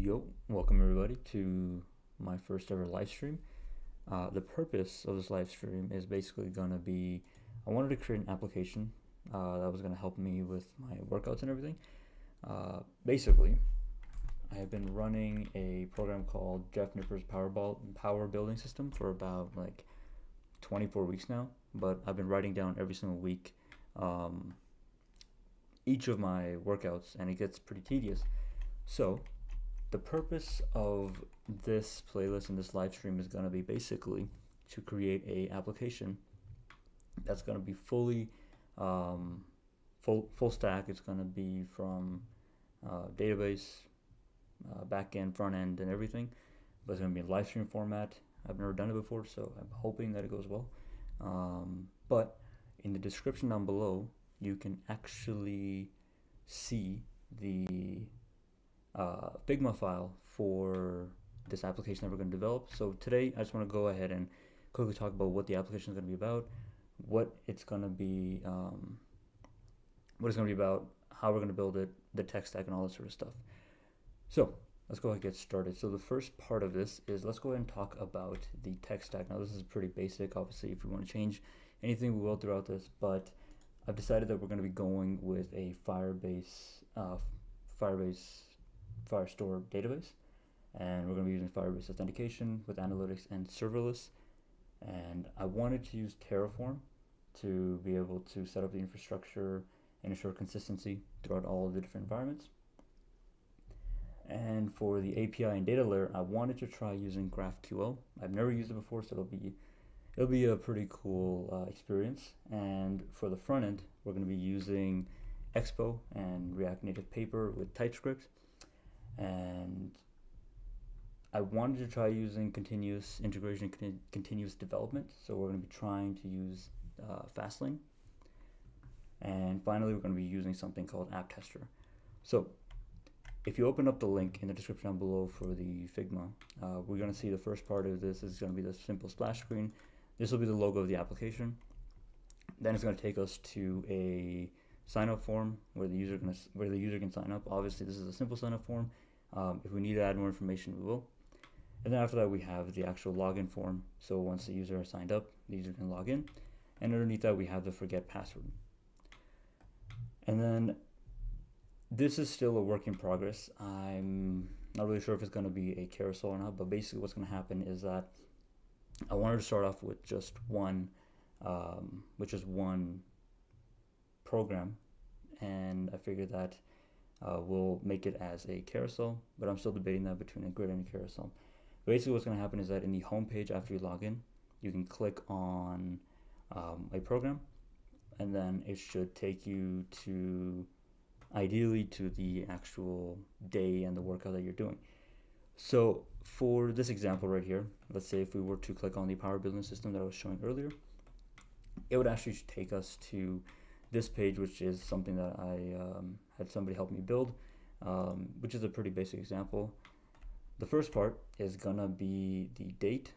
Yo, welcome everybody to my first ever live stream. The purpose of this live stream is basically gonna be, I wanted to create an application that was gonna help me with my workouts and everything. Basically, I have been running a program called Jeff Nipper's Power Building System for about like 24 weeks now, but I've been writing down every single week each of my workouts, and it gets pretty tedious. So the purpose of this playlist and this live stream is going to be basically to create a application that's going to be fully full stack. It's going to be from database, back end, front end, and everything. But it's going to be in live stream format. I've never done it before, so I'm hoping that it goes well. But in the description down below, you can actually see the Figma file for this application that we're going to develop. So today I just want to go ahead and quickly talk about what the application is going to be about, what it's going to be about, how we're going to build it, the tech stack, and all that sort of stuff. So let's go ahead and get started. So the first part of this is, let's go ahead and talk about the tech stack. Now this is pretty basic. Obviously, if we want to change anything, we will throughout this, but I've decided that we're going to be going with a Firestore database, and we're going to be using Firebase authentication with analytics and serverless. And I wanted to use Terraform to be able to set up the infrastructure and ensure consistency throughout all of the different environments. And for the API and data layer, I wanted to try using GraphQL. I've never used it before, so it'll be a pretty cool experience. And for the front end, we're going to be using Expo and React Native Paper with TypeScript. And I wanted to try using continuous integration, continuous development. So we're going to be trying to use Fastlane. And finally, we're going to be using something called App Tester. So if you open up the link in the description down below for the Figma, we're going to see the first part of this is going to be the simple splash screen. This will be the logo of the application. Then it's going to take us to a sign up form where the user can sign up. Obviously, this is a simple sign up form. If we need to add more information, we will. And then after that, we have the actual login form. So once the user has signed up, the user can log in. And underneath that, we have the forget password. And then this is still a work in progress. I'm not really sure if it's going to be a carousel or not, but basically what's going to happen is that I wanted to start off with just one program, and I figured that we'll make it as a carousel, but I'm still debating that between a grid and a carousel. Basically what's going to happen is that in the home page after you log in, you can click on a program, and then it should take you to, ideally, to the actual day and the workout that you're doing. So for this example right here, let's say if we were to click on the Power Building System that I was showing earlier, it would actually take us to this page, which is something that I had somebody help me build, which is a pretty basic example. The first part is gonna be the date.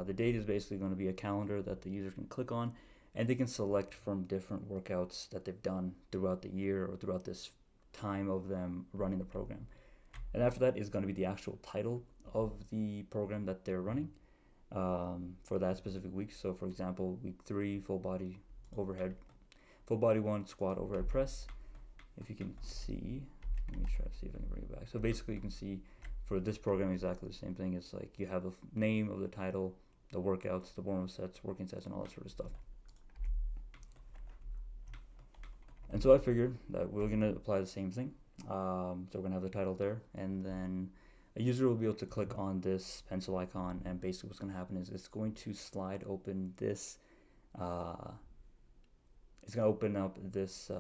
The date is basically gonna be a calendar that the user can click on, and they can select from different workouts that they've done throughout the year or throughout this time of them running the program. And after that is going to be the actual title of the program that they're running for that specific week. So for example, week 3, full body 1 squat overhead press. If you can see, let me try to see if I can bring it back. So basically you can see for this program exactly the same thing. It's like you have the name of the title, the workouts, the warm-up sets, working sets, and all that sort of stuff. And so I figured that we're going to apply the same thing. So we're going to have the title there, and then a user will be able to click on this pencil icon, and basically what's going to happen is it's going to slide open this, it's going to open up this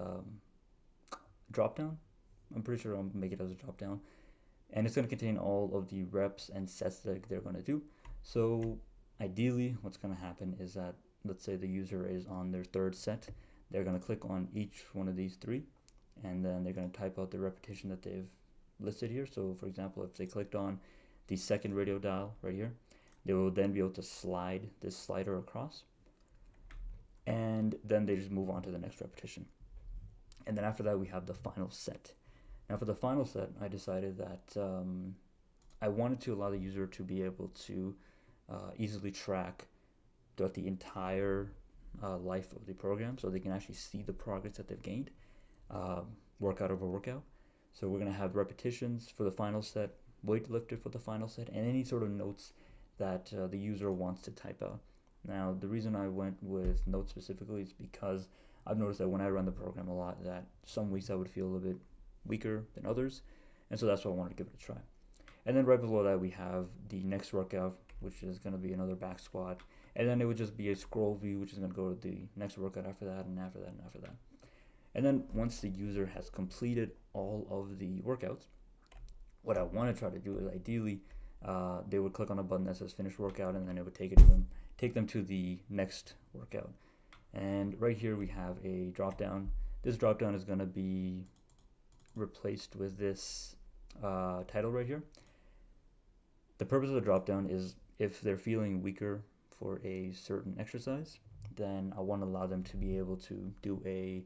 drop down. I'm pretty sure I'll make it as a drop down, and it's going to contain all of the reps and sets that they're going to do. So ideally what's going to happen is that, let's say the user is on their third set, they're going to click on each one of these 3, and then they're going to type out the repetition that they've listed here. So for example, if they clicked on the second radio dial right here, they will then be able to slide this slider across, and then they just move on to the next repetition. And then after that, we have the final set. Now for the final set, I decided that I wanted to allow the user to be able to easily track throughout the entire life of the program, so they can actually see the progress that they've gained, workout over workout. So we're going to have repetitions for the final set, weight lifted for the final set, and any sort of notes that the user wants to type out. Now, the reason I went with notes specifically is because I've noticed that when I run the program a lot, that some weeks I would feel a little bit weaker than others, and so that's why I wanted to give it a try. And then right below that we have the next workout, which is going to be another back squat, and then it would just be a scroll view, which is going to go to the next workout after that, and after that, and after that. And then once the user has completed all of the workouts, what I want to try to do is ideally they would click on a button that says finish workout, and then it would take them to the next workout. And right here we have a drop down. This drop down is going to be replaced with this title right here. The purpose of the drop down is if they're feeling weaker for a certain exercise, then I want to allow them to be able to do a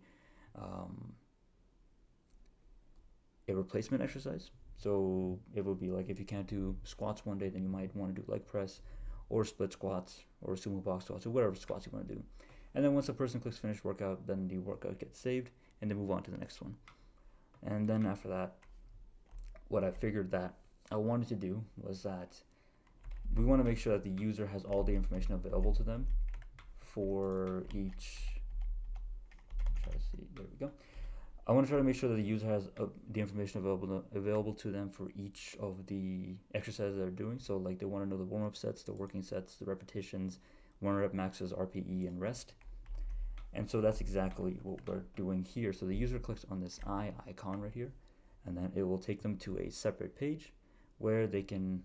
replacement exercise. So it will be like if you can't do squats one day, then you might want to do leg press or split squats or sumo box squats or whatever squats you want to do. And then once a person clicks finish workout, then the workout gets saved and they move on to the next one. And then after that, what I figured that I wanted to do was that we want to make sure that the user has all the information available to them for each. Try to see. There we go. I want to try to make sure that the user has the information available to them for each of the exercises they're doing. So like they want to know the warm-up sets, the working sets, the repetitions, 1 rep maxes, RPE, and rest. And so that's exactly what we're doing here. So the user clicks on this eye icon right here, and then it will take them to a separate page where they can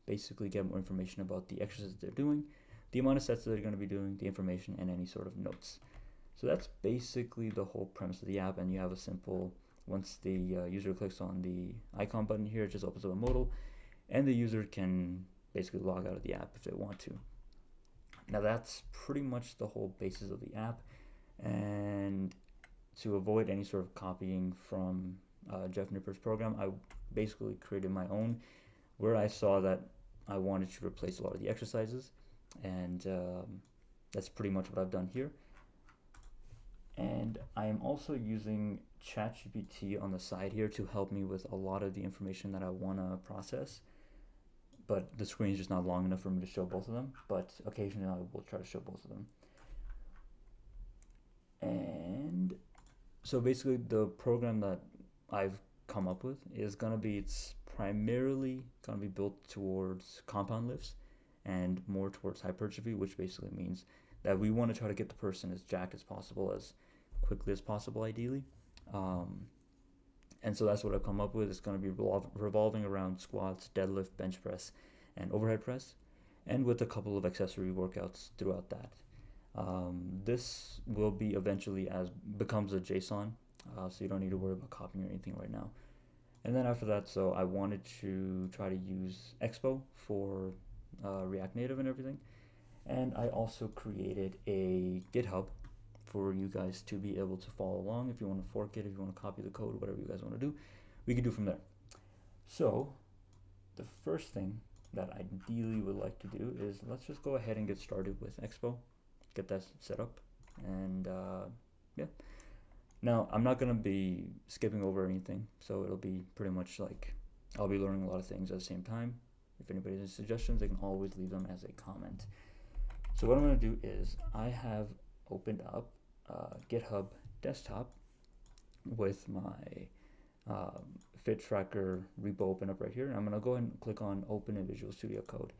basically get more information about the exercises they're doing, the amount of sets that they're going to be doing, the information, and any sort of notes. So that's basically the whole premise of the app, and you have a simple, once the user clicks on the icon button here, it just opens up a modal, and the user can basically log out of the app if they want to. Now that's pretty much the whole basis of the app, and to avoid any sort of copying from Jeff Nipper's program, I basically created my own, where I saw that I wanted to replace a lot of the exercises, and that's pretty much what I've done here. And I am also using ChatGPT on the side here to help me with a lot of the information that I want to process, but the screen is just not long enough for me to show both of them, but occasionally I will try to show both of them. And so basically the program that I've come up with is going to be, it's primarily going to be built towards compound lifts and more towards hypertrophy, which basically means that we want to try to get the person as jacked as possible, as quickly as possible, ideally. And so that's what I've come up with. It's going to be revolving around squats, deadlift, bench press, and overhead press, and with a couple of accessory workouts throughout that. This will be eventually becomes a JSON, so you don't need to worry about copying or anything right now. And then after that, so I wanted to try to use Expo for React Native and everything. And I also created a GitHub for you guys to be able to follow along. If you want to fork it, if you want to copy the code, whatever you guys want to do, we can do from there. So the first thing that I ideally would like to do is let's just go ahead and get started with Expo, get that set up, and yeah. Now I'm not going to be skipping over anything, so it'll be pretty much like I'll be learning a lot of things at the same time. If anybody has suggestions, they can always leave them as a comment. So what I'm going to do is I have opened up GitHub desktop with my Fit Tracker repo open up right here. And I'm going to go ahead and click on Open in Visual Studio Code.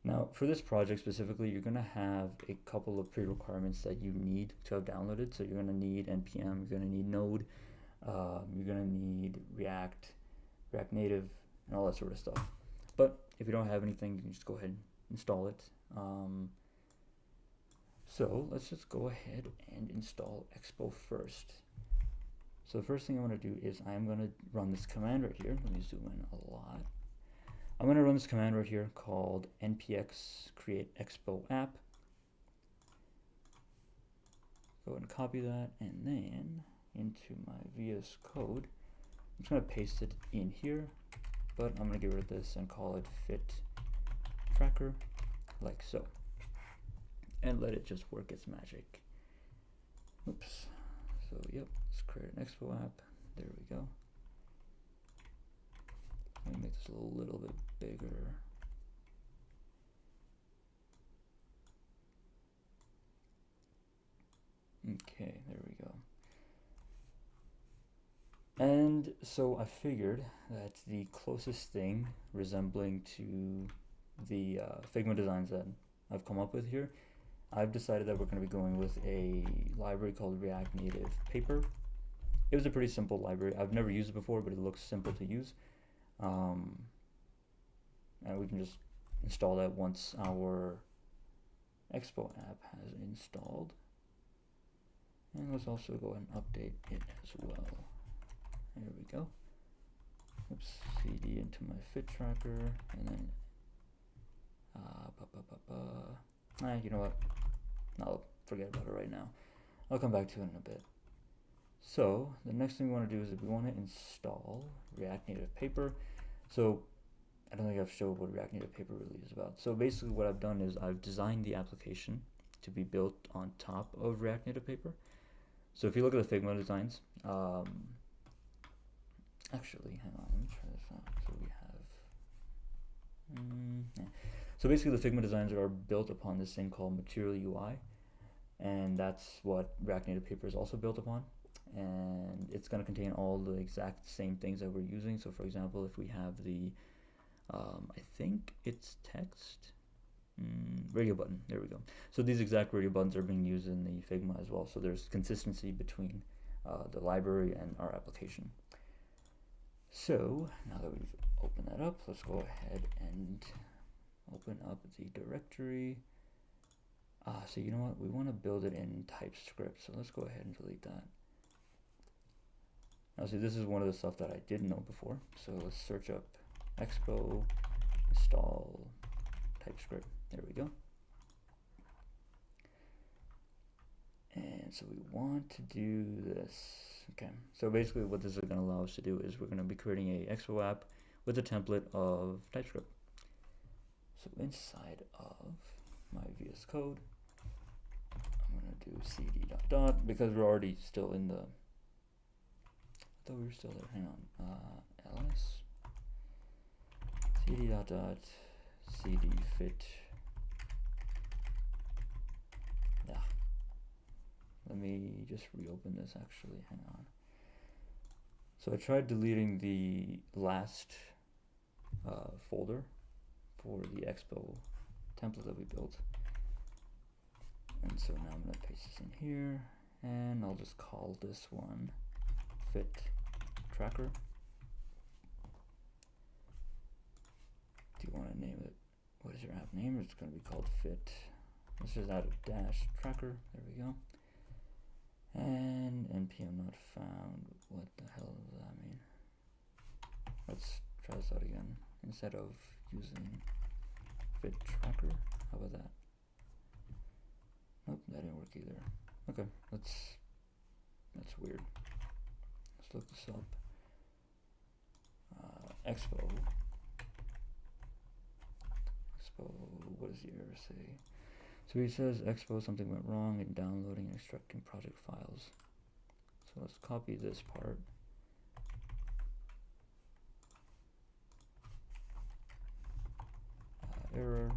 Now for this project specifically, you're going to have a couple of pre-requirements that you need to have downloaded. So you're going to need NPM, you're going to need Node, you're going to need React Native, and all that sort of stuff. But if you don't have anything, you can just go ahead and install it. So let's just go ahead and install Expo first. So the first thing I'm going to do is I'm going to run this command right here. Let me zoom in a lot. I'm going to run this command right here called npx create expo app. Go ahead and copy that, and then into my VS Code, I'm just going to paste it in here. but I'm gonna get rid of this and call it fit tracker, like so, and let it just work its magic. Oops. So yep, let's create an Expo app. There we go. Let me make this a little bit bigger. Okay, there we go. And so I figured that the closest thing resembling to the Figma designs that I've come up with here, I've decided that we're going to be going with a library called React Native Paper. It was a pretty simple library. I've never used it before, but it looks simple to use. And we can just install that once our Expo app has installed. And let's also go ahead and update it as well. There we go. Oops, cd into my fit tracker, and then you know what? I'll forget about it right now. I'll come back to it in a bit. So the next thing we want to do is we want to install React Native Paper. So I don't think I've showed what React Native Paper really is about. So basically what I've done is I've designed the application to be built on top of React Native Paper. So if you look at the Figma designs, actually, hang on, let me try this out. So we have, yeah. So basically the Figma designs are built upon this thing called Material UI, and that's what React Native Paper is also built upon. And it's going to contain all the exact same things that we're using. So for example, if we have the, I think it's text, radio button, there we go. So these exact radio buttons are being used in the Figma as well. So there's consistency between the library and our application. So now that we've opened that up, let's go ahead and open up the directory. So you know what, we want to build it in TypeScript. So let's go ahead and delete that. Now see, this is one of the stuff that I didn't know before. So let's search up Expo, install TypeScript. There we go. And so we want to do this. Okay, so basically what this is going to allow us to do is we're going to be creating a Expo app with a template of TypeScript. So inside of my VS Code, I'm going to do cd dot dot because we're already still in the, I thought we were still there, hang on, ls, cd dot dot, cd fit, yeah. Let me just reopen this actually, hang on. So I tried deleting the last folder for the Expo template that we built. And so now I'm going to paste this in here, and I'll just call this one fit tracker. Do you want to name it? What is your app name? It's going to be called fit. Let's just add a dash tracker. There we go. And npm not found. What the hell does that mean? Let's try this out again. Instead of using fit tracker, how about that? Nope, that didn't work either. Okay, that's weird. Let's look this up. Expo, what does the error say? So he says Expo, something went wrong in downloading and extracting project files. So let's copy this part. Error,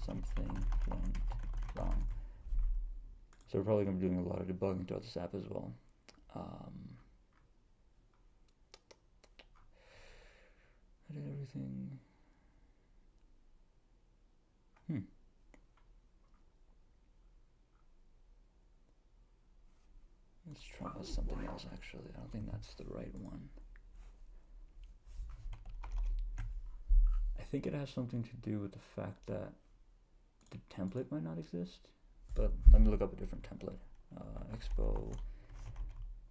something went wrong. So we're probably going to be doing a lot of debugging throughout this app as well. I did everything. Let's try something else actually. I don't think that's the right one. I think it has something to do with the fact that the template might not exist, but let me look up a different template. Expo,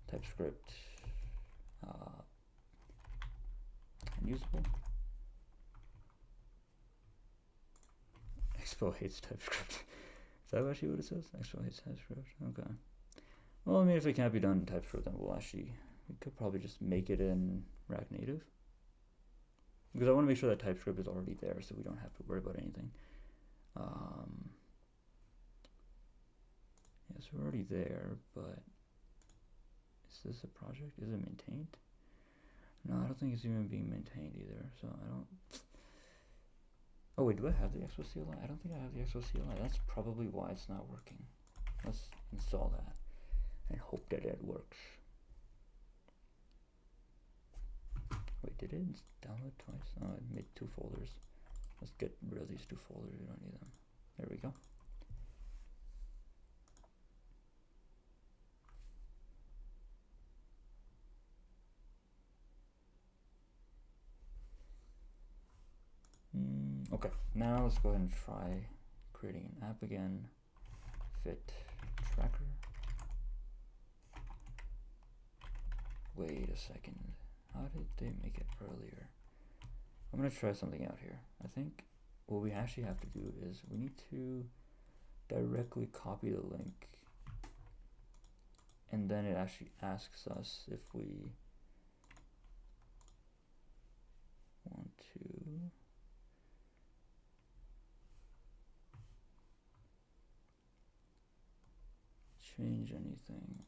TypeScript, unusable. Expo hates TypeScript. Is that actually what it says? Expo hates TypeScript. Okay. Well, I mean, if it can't be done in TypeScript, then we could probably just make it in React Native. because I want to make sure that TypeScript is already there so we don't have to worry about anything. Yes, we're already there, but is this a project? Is it maintained? No, I don't think it's even being maintained either, so I don't... Oh wait, do I have the Expo CLI? I don't think I have the Expo CLI. That's probably why it's not working. Let's install that and hope that it works. Wait, did it download twice? Oh, it made 2 folders. Let's get rid of these 2 folders. We don't need them. There we go. Okay, now let's go ahead and try creating an app again. Fit tracker. Wait a second. How did they make it earlier? I'm gonna try something out here. I think what we actually have to do is we need to directly copy the link, and then it actually asks us if we want to change anything.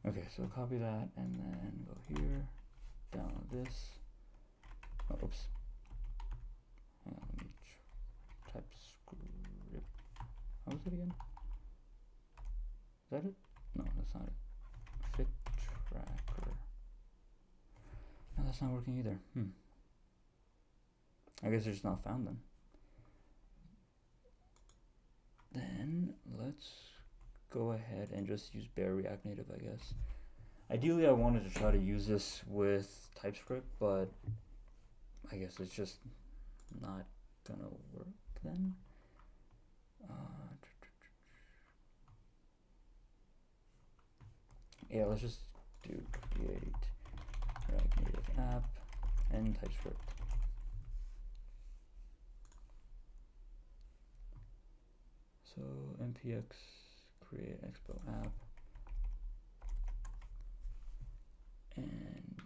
Okay, so copy that and then go here, download this. Oh, oops. Hang on, let me type script. How was it again? Is that it? No, that's not it. Fit tracker. No, that's not working either. I guess it's just not found then. Then let's go ahead and just use bare React Native, I guess. Ideally, I wanted to try to use this with TypeScript, but I guess it's just not gonna work then. Yeah, let's just do create React Native app and TypeScript. So npx create expo app, and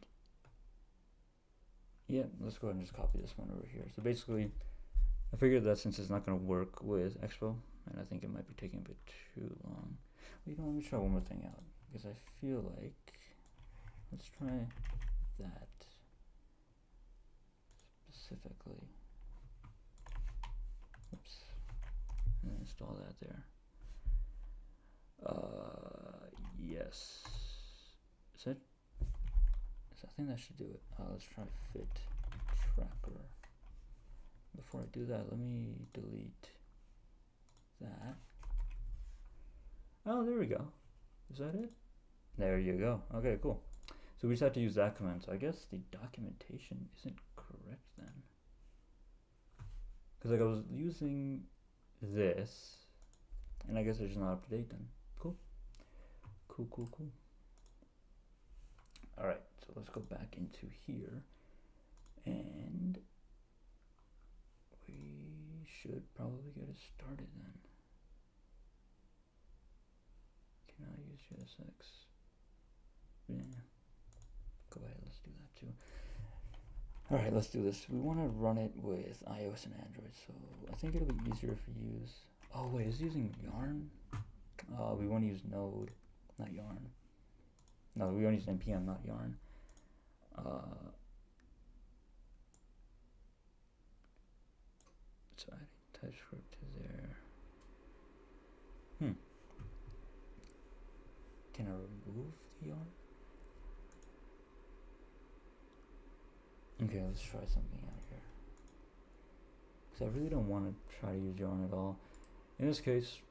yeah, let's go ahead and just copy this one over here. So basically, I figured that since it's not going to work with expo, and I think it might be taking a bit too long. Well, let me try one more thing out, because I feel like, let's try that specifically. Oops. And install that there. Yes. Is it? I think that should do it. Let's try fit tracker. Before I do that, let me delete that. Oh, there we go. Is that it? There you go. Okay, cool. So we just have to use that command. So I guess the documentation isn't correct then. Because like I was using this, and I guess it's not up to date then. Cool. Cool. Alright, so let's go back into here, and we should probably get it started then. Can I use JSX? Yeah. Go ahead, let's do that too. Alright, let's do this. We want to run it with iOS and Android, so I think it'll be easier if we use... Oh wait, is it using Yarn? We want to use Node, not Yarn. No, we want to use NPM, not Yarn. So adding TypeScript to there. Can I remove the Yarn? Okay, let's try something out here. Because I really don't want to try to use Yarn at all. In this case,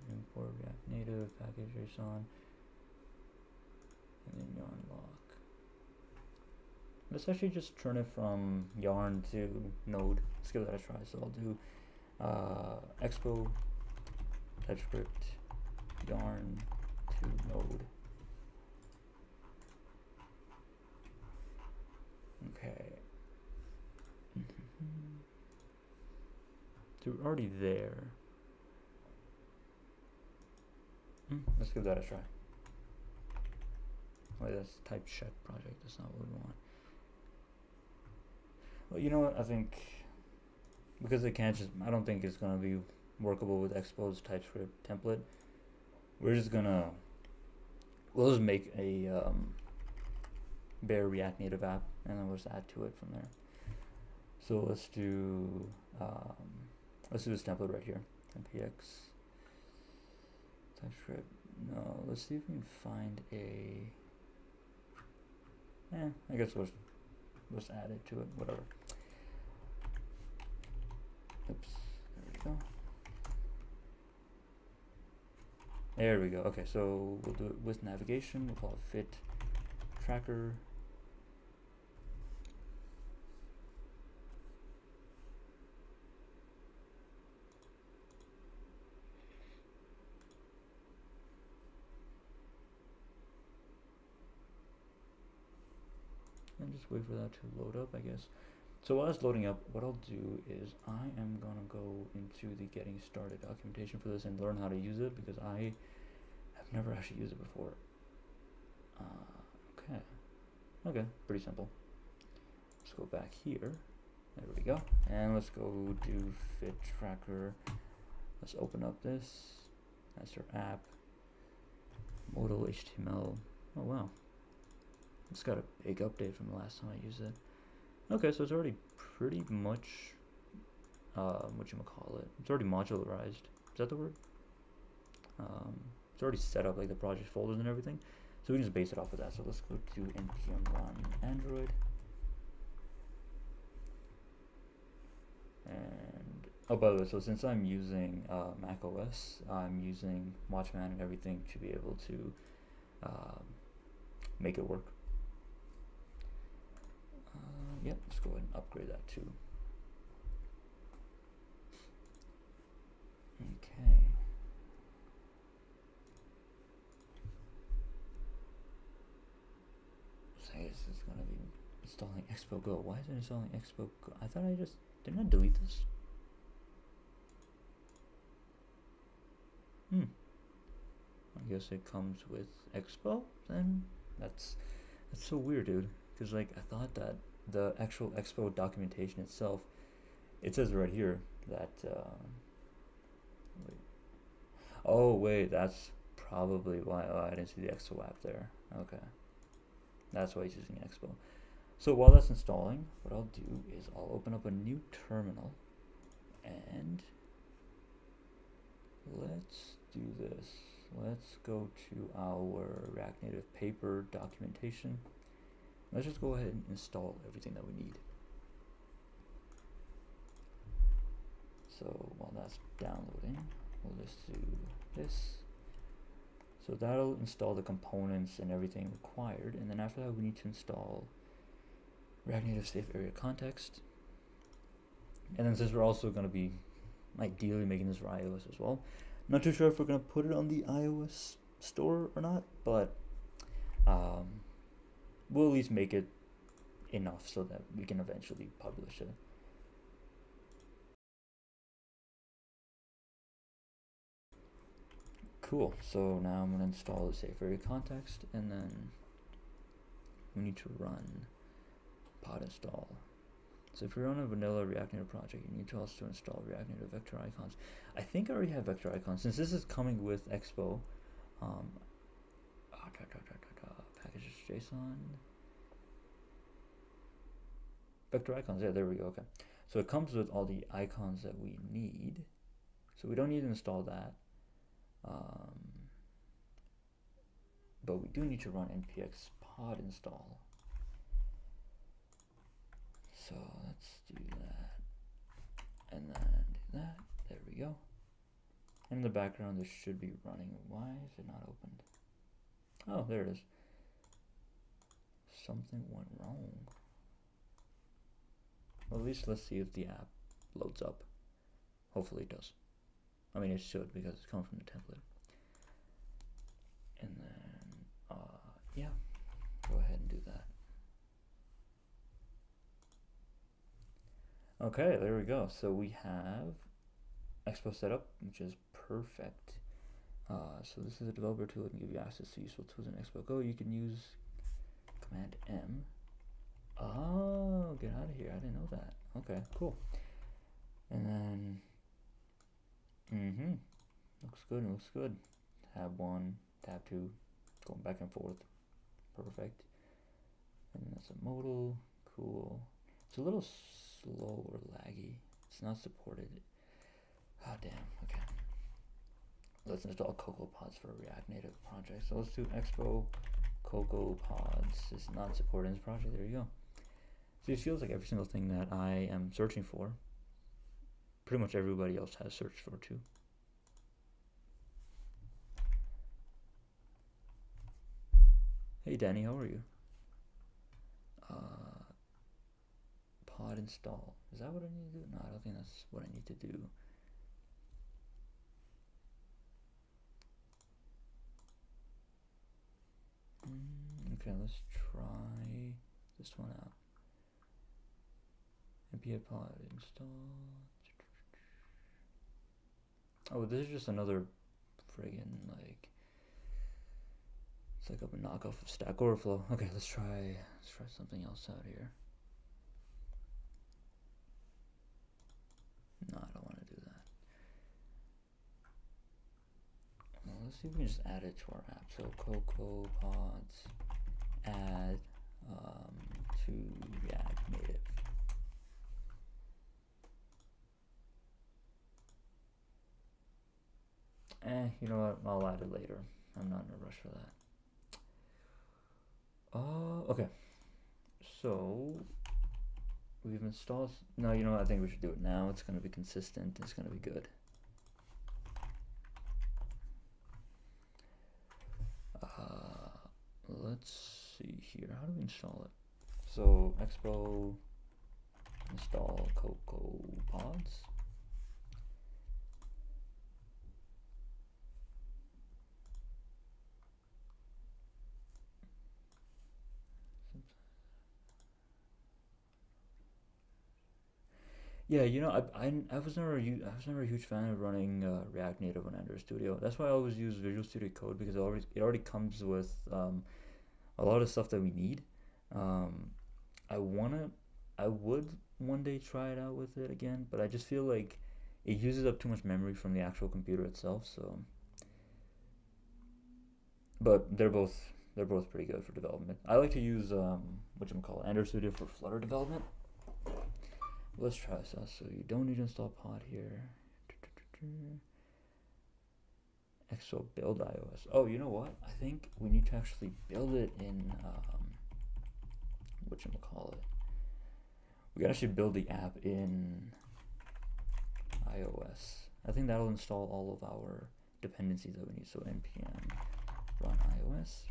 import React Native, package JSON, and then Yarn lock. Let's actually just turn it from Yarn to Node. Let's give that a try. So I'll do Expo, TypeScript, Yarn to Node. Okay. So we're already there. Let's give that a try. Wait, that's type check project. That's not what we want. Well, you know what? I think because it can't just, I don't think it's gonna be workable with Expo's TypeScript template. We're just gonna, we'll just make a bare React Native app, and then we'll just add to it from there. So let's do this template right here, npx TypeScript. No, let's see if we can find a. I guess we'll just add it to it. Whatever. Oops. There we go. There we go. Okay, so we'll do it with navigation. We'll call it fit tracker. And just wait for that to load up, I guess. So while it's loading up, what I'll do is I am gonna go into the getting started documentation for this and learn how to use it, because I have never actually used it before. Okay, pretty simple. Let's go back here. There we go. And let's go do fit tracker. Let's open up this. That's our app. Modal HTML. Oh wow. It's got a big update from the last time I used it. Okay, so it's already pretty much, whatchamacallit, it's already modularized. Is that the word? It's already set up, like the project folders and everything. So we can just base it off of that. So let's go to npm run Android. And, oh, by the way, so since I'm using Mac OS, I'm using Watchman and everything to be able to make it work. Yep, let's go ahead and upgrade that too. Okay. So I guess it's gonna be installing Expo Go. Why is it installing Expo Go? I thought didn't I delete this? I guess it comes with Expo then? That's so weird, dude. Because like I thought that the actual Expo documentation itself, it says right here that wait. Oh wait, that's probably why. Oh, I didn't see the Expo app there. Okay, that's why he's using Expo. So while that's installing, what I'll do is I'll open up a new terminal, and let's do this. Let's go to our React Native paper documentation. Let's just go ahead and install everything that we need. So while that's downloading, we'll just do this. So that'll install the components and everything required, and then after that we need to install React Native Safe Area Context. And then since we're also going to be ideally making this for iOS as well, not too sure if we're going to put it on the iOS store or not, but we'll at least make it enough so that we can eventually publish it. Cool, so now I'm going to install the Safe Area Context, and then we need to run pod install. So if you're on a vanilla React Native project, you need to also install React Native vector icons. I think I already have vector icons. Since this is coming with Expo, packages JSON, vector icons, yeah, there we go, okay. So it comes with all the icons that we need. So we don't need to install that. But we do need to run npx pod install. So let's do that, and then do that. There we go. In the background, this should be running. Why is it not opened? Oh, there it is. Something went wrong. Well, at least let's see if the app loads up. Hopefully it does. I mean, it should, because it's coming from the template. And then, yeah, go ahead and do that. Okay, there we go. So we have Expo set up, which is perfect. So this is a developer tool that can give you access to useful tools in Expo Go. You can use Command M. Oh, get out of here. I didn't know that. Okay, cool. And then, looks good, looks good. Tab 1, tab 2, going back and forth. Perfect. And then that's a modal. Cool. It's a little slow or laggy. It's not supported. Oh, damn. Okay. Let's install CocoaPods for a React Native project. So let's do expo CocoaPods. It's not supported in this project. There you go. So it feels like every single thing that I am searching for, pretty much everybody else has searched for too. Hey Danny, how are you? Pod install. Is that what I need to do? No, I don't think that's what I need to do. Okay, let's try this one out. npm pod install. Oh, this is just another friggin' like, it's like a knockoff of Stack Overflow. Okay, let's try something else out here. No, I don't want to do that. Well, let's see if we can just add it to our app. So CocoaPods add to React Native. You know what? I'll add it later. I'm not in a rush for that. Okay. So we've installed. No, you know what? I think we should do it now. It's going to be consistent. It's going to be good. Let's see here. How do we install it? So expo install CocoaPods. Yeah, you know, I was never a huge fan of running React Native on Android Studio. That's why I always use Visual Studio Code, because it already comes with a lot of stuff that we need. I would one day try it out with it again, but I just feel like it uses up too much memory from the actual computer itself. So, but they're both pretty good for development. I like to use Android Studio for Flutter development. Let's try this out. So you don't need to install pod here. Expo build iOS. Oh, you know what? I think we need to actually build it in we can actually build the app in iOS. I think that'll install all of our dependencies that we need. So npm run iOS.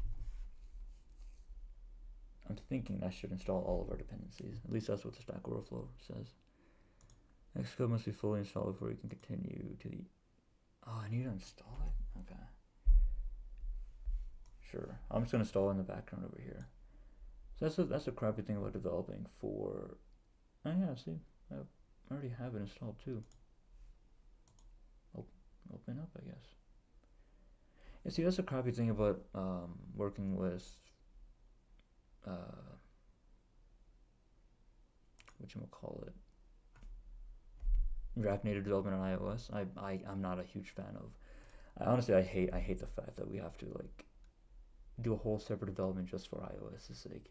I'm thinking that should install all of our dependencies. At least that's what the Stack Overflow says. Xcode must be fully installed before you can continue to the... Oh, I need to install it? Okay. Sure. I'm just going to install it in the background over here. So that's a crappy thing about developing for... Oh yeah, see? I already have it installed too. Open up, I guess. Yeah, see, that's a crappy thing about working with... React Native development on iOS. I'm not a huge fan of. I hate the fact that we have to like do a whole separate development just for iOS's sake.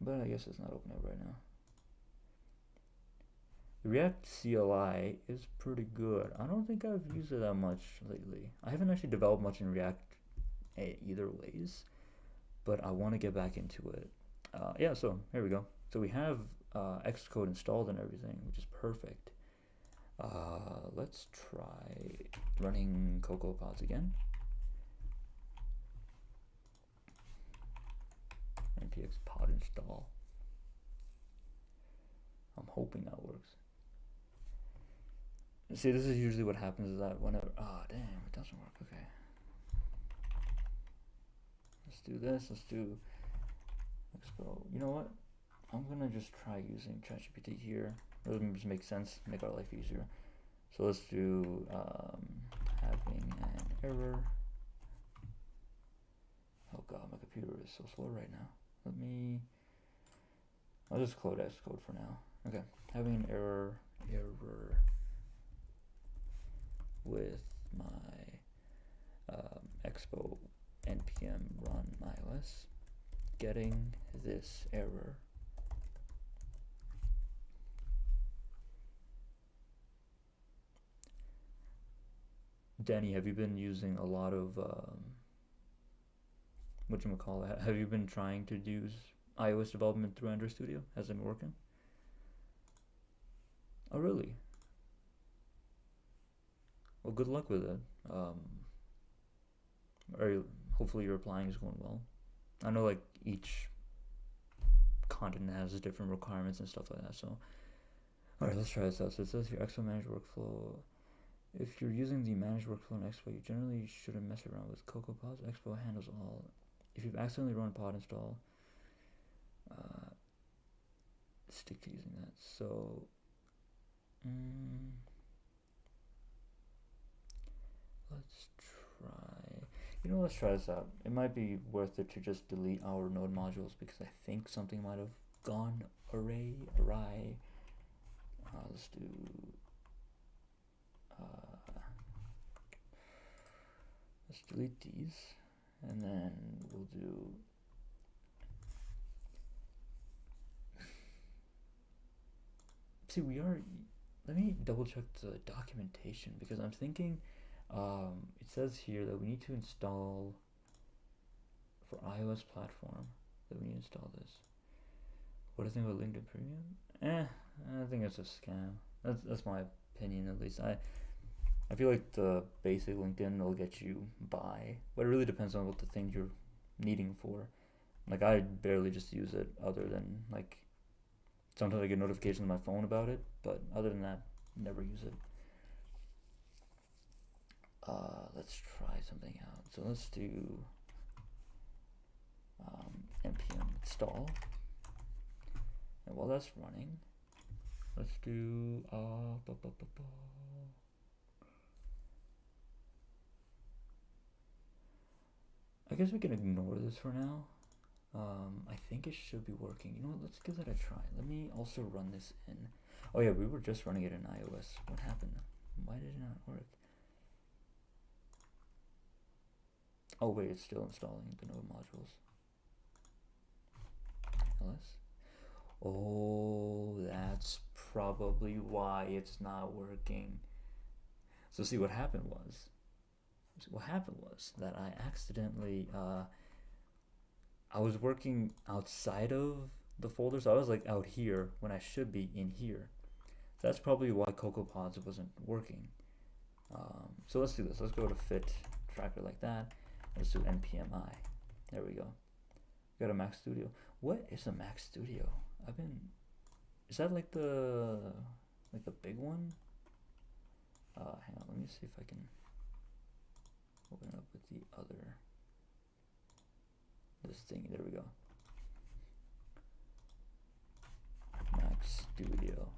But I guess it's not opening up right now. The React CLI is pretty good. I don't think I've used it that much lately. I haven't actually developed much in React either ways, but I want to get back into it. Yeah, so here we go. So we have Xcode installed and everything, which is perfect. Let's try running CocoaPods again. npx pod install. I'm hoping that works. See, this is usually what happens, is that whenever... Oh, damn, it doesn't work. Okay. Let's do this. Let's do Expo. You know what? I'm gonna just try using ChatGPT here. It doesn't just make sense, make our life easier. So let's do having an error. Oh god, my computer is so slow right now. I'll just close Xcode for now. Okay, having an error with my expo npm run iOS, getting this error. Danny, have you been using a lot of whatchamacallit? Have you been trying to use iOS development through Android Studio? Has it been working? Oh, really? Well, good luck with it. Hopefully your applying is going well. I know like each continent has different requirements and stuff like that. So, all right, let's try this out. So it says here, Expo Managed Workflow. If you're using the Managed Workflow in Expo, you generally shouldn't mess around with CocoaPods. Expo handles all. If you've accidentally run pod install, stick to using that. So, let's try. Let's try this out. It might be worth it to just delete our node modules because I think something might have gone awry. Let's do. Let's delete these, and then we'll do. See, let me double check the documentation because I'm thinking. It says here that we need to install for iOS platform that we need to install this. What do you think about LinkedIn Premium? I think it's a scam. That's my opinion, at least. I feel like the basic LinkedIn will get you by, but it really depends on what the thing you're needing for. Like I barely just use it, other than like sometimes I get notifications on my phone about it, but other than that, never use it. Let's try something out. So let's do npm install, and while that's running, let's do I guess we can ignore this for now. I think it should be working. You know what? Let's give that a try. Let me also run this in. Oh yeah, we were just running it in iOS. What happened? Why did it not work? Oh wait, it's still installing the node modules. ls. Oh, that's probably why it's not working. So see, what happened was that I accidentally I was working outside of the folder, so I was like out here when I should be in here. So that's probably why CocoaPods wasn't working. So let's do this. Let's go to fit tracker like that. Let's do npmi. There we go. Got a Mac Studio. What is a Mac Studio? Is that like the big one? Hang on, let me see if I can open it up with the other, this thing. There we go. Mac Studio.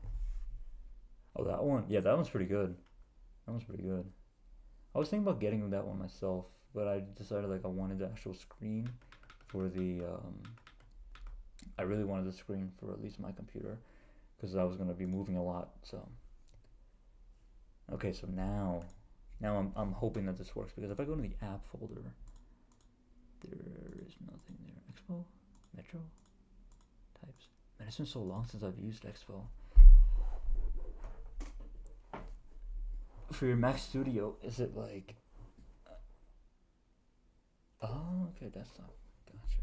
Oh, that one. Yeah, that one's pretty good. That one's pretty good. I was thinking about getting that one myself, but I decided like I wanted the actual screen for the I really wanted the screen for at least my computer because I was going to be moving a lot. So okay, so now I'm hoping that this works, because if I go to the app folder, there is nothing there. Expo, Metro, types. Man, it's been so long since I've used Expo. For your Mac Studio, is it like? Oh, okay, desktop. Gotcha.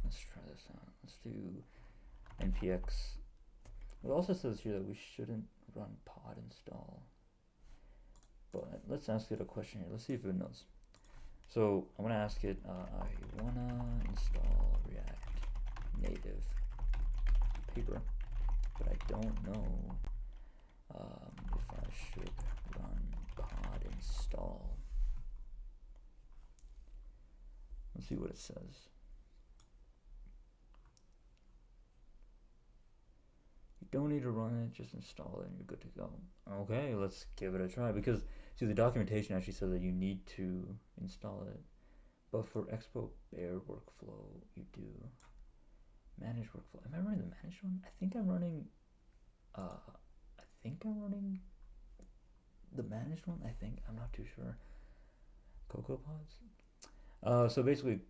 Let's try this out. Let's do npx. It also says here that we shouldn't run pod install. But let's ask it a question here. Let's see if it knows. So I'm gonna ask it. I wanna install React Native paper, but I don't know if I should run pod install. Let's see what it says. You don't need to run it, just install it and you're good to go. Okay, let's give it a try, because see, the documentation actually says that you need to install it, But for Expo Bear workflow, you do manage workflow. Am I running the managed one? I think I'm running the managed one. I think I'm not too sure. CocoaPods. So basically,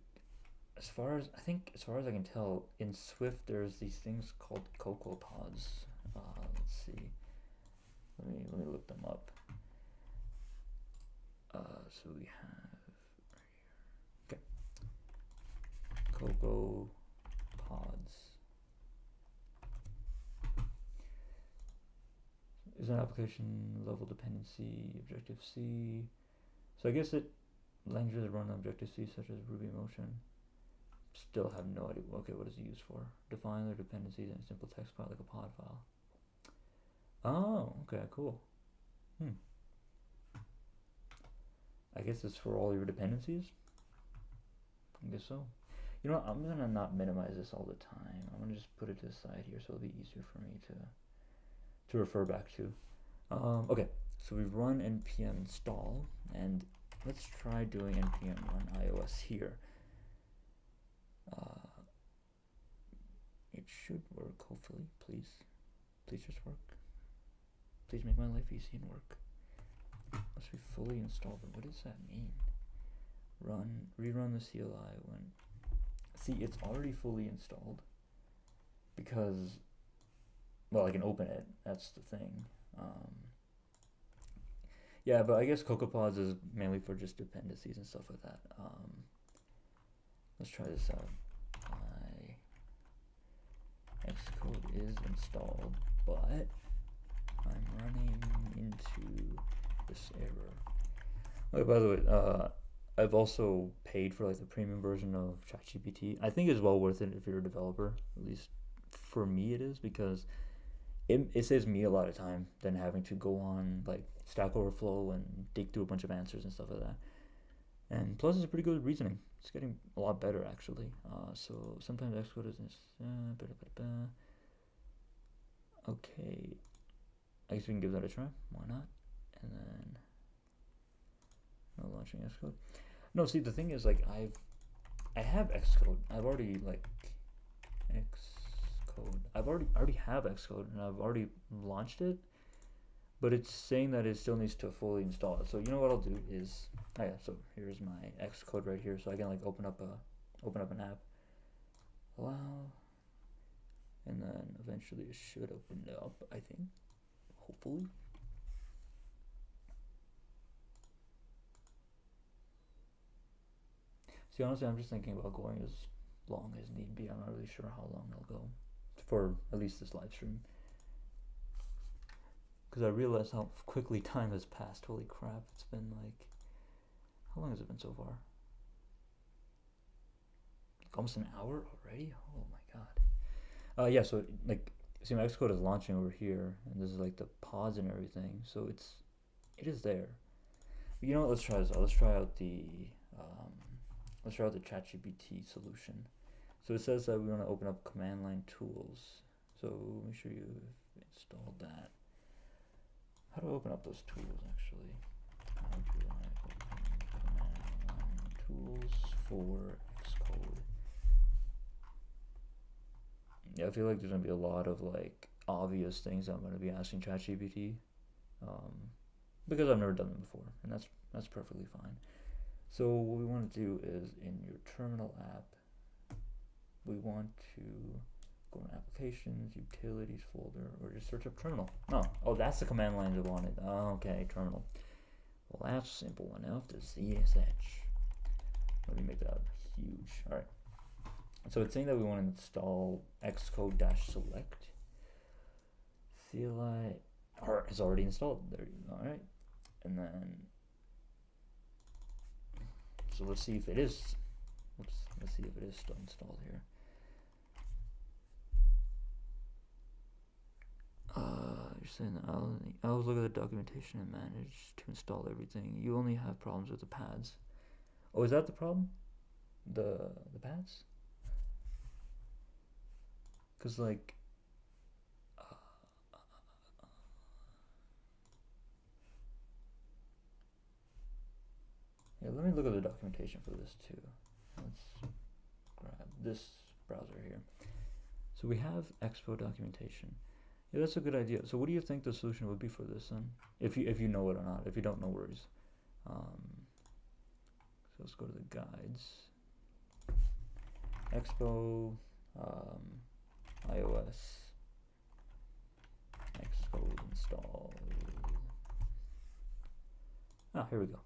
as far as I can tell, in Swift there's these things called CocoaPods. Let's see. Let me look them up. So we have right here. Okay. CocoaPods. Is an application level dependency, Objective-C. So I guess it languages that run Objective-C such as Ruby Motion. Still have no idea. Okay, what is it used for? Define their dependencies in a simple text file like a pod file. Oh, okay, cool. I guess it's for all your dependencies? I guess so. You know what, I'm gonna not minimize this all the time. I'm gonna just put it to the side here so it'll be easier for me to refer back to. Okay, so we've run npm install, and let's try doing npm run iOS here. It should work, hopefully. Please just work. Please make my life easy and work. Must be fully installed, but what does that mean? Rerun the CLI when... See, it's already fully installed because, well, I can open it, that's the thing. Yeah, but I guess CocoaPods is mainly for just dependencies and stuff like that. Let's try this out. My Xcode is installed, but I'm running into this error. Oh, by the way, I've also paid for like the premium version of ChatGPT. I think it's well worth it if you're a developer. At least for me it is, because it saves me a lot of time than having to go on like Stack Overflow and dig through a bunch of answers and stuff like that. And plus it's a pretty good reasoning. It's getting a lot better actually. So sometimes Xcode is okay. I guess we can give that a try. Why not? And then no launching Xcode. No, see the thing is like I have Xcode. I've already like Xcode. I already have Xcode and I've already launched it, but it's saying that it still needs to fully install it. So you know what I'll do is, oh yeah, so here's my Xcode right here. So I can like open up an app, allow, and then eventually it should open up, I think, hopefully. See, honestly, I'm just thinking about going as long as need be. I'm not really sure how long I'll go for at least this live stream, because I realize how quickly time has passed. Holy crap, it's been like, how long has it been so far? Like almost an hour already? Oh my god. Yeah, so like, see, my Xcode is launching over here, and this is like the pods and everything, so it is there. But you know what, let's try this out. Let's try out the ChatGPT solution. So it says that we want to open up command line tools. So make sure you've installed that. How do I open up those tools actually? How do I open command line tools for Xcode? Yeah, I feel like there's going to be a lot of like obvious things I'm going to be asking ChatGPT, because I've never done them before, and that's perfectly fine. So what we want to do is in your terminal app, we want to go to applications, utilities folder, or just search up terminal. Oh, that's the command line I wanted. Oh, okay, terminal. Well, that's simple enough. The ZSH. Let me make that huge. All right. So it's saying that we want to install xcode-select. CLI is already installed. There you go. All right. And then, so let's see if it is. Let's see if it is still installed here. You're saying that I always look at the documentation and manage to install everything. You only have problems with the pads. Oh, is that the problem? The pads? Cause like, Yeah, let me look at the documentation for this too. Let's grab this browser here. So we have Expo documentation. Yeah, that's a good idea. So what do you think the solution would be for this then? If you know it or not. If you don't, no worries. So let's go to the guides. Expo, iOS, Xcode install. Ah, here we go.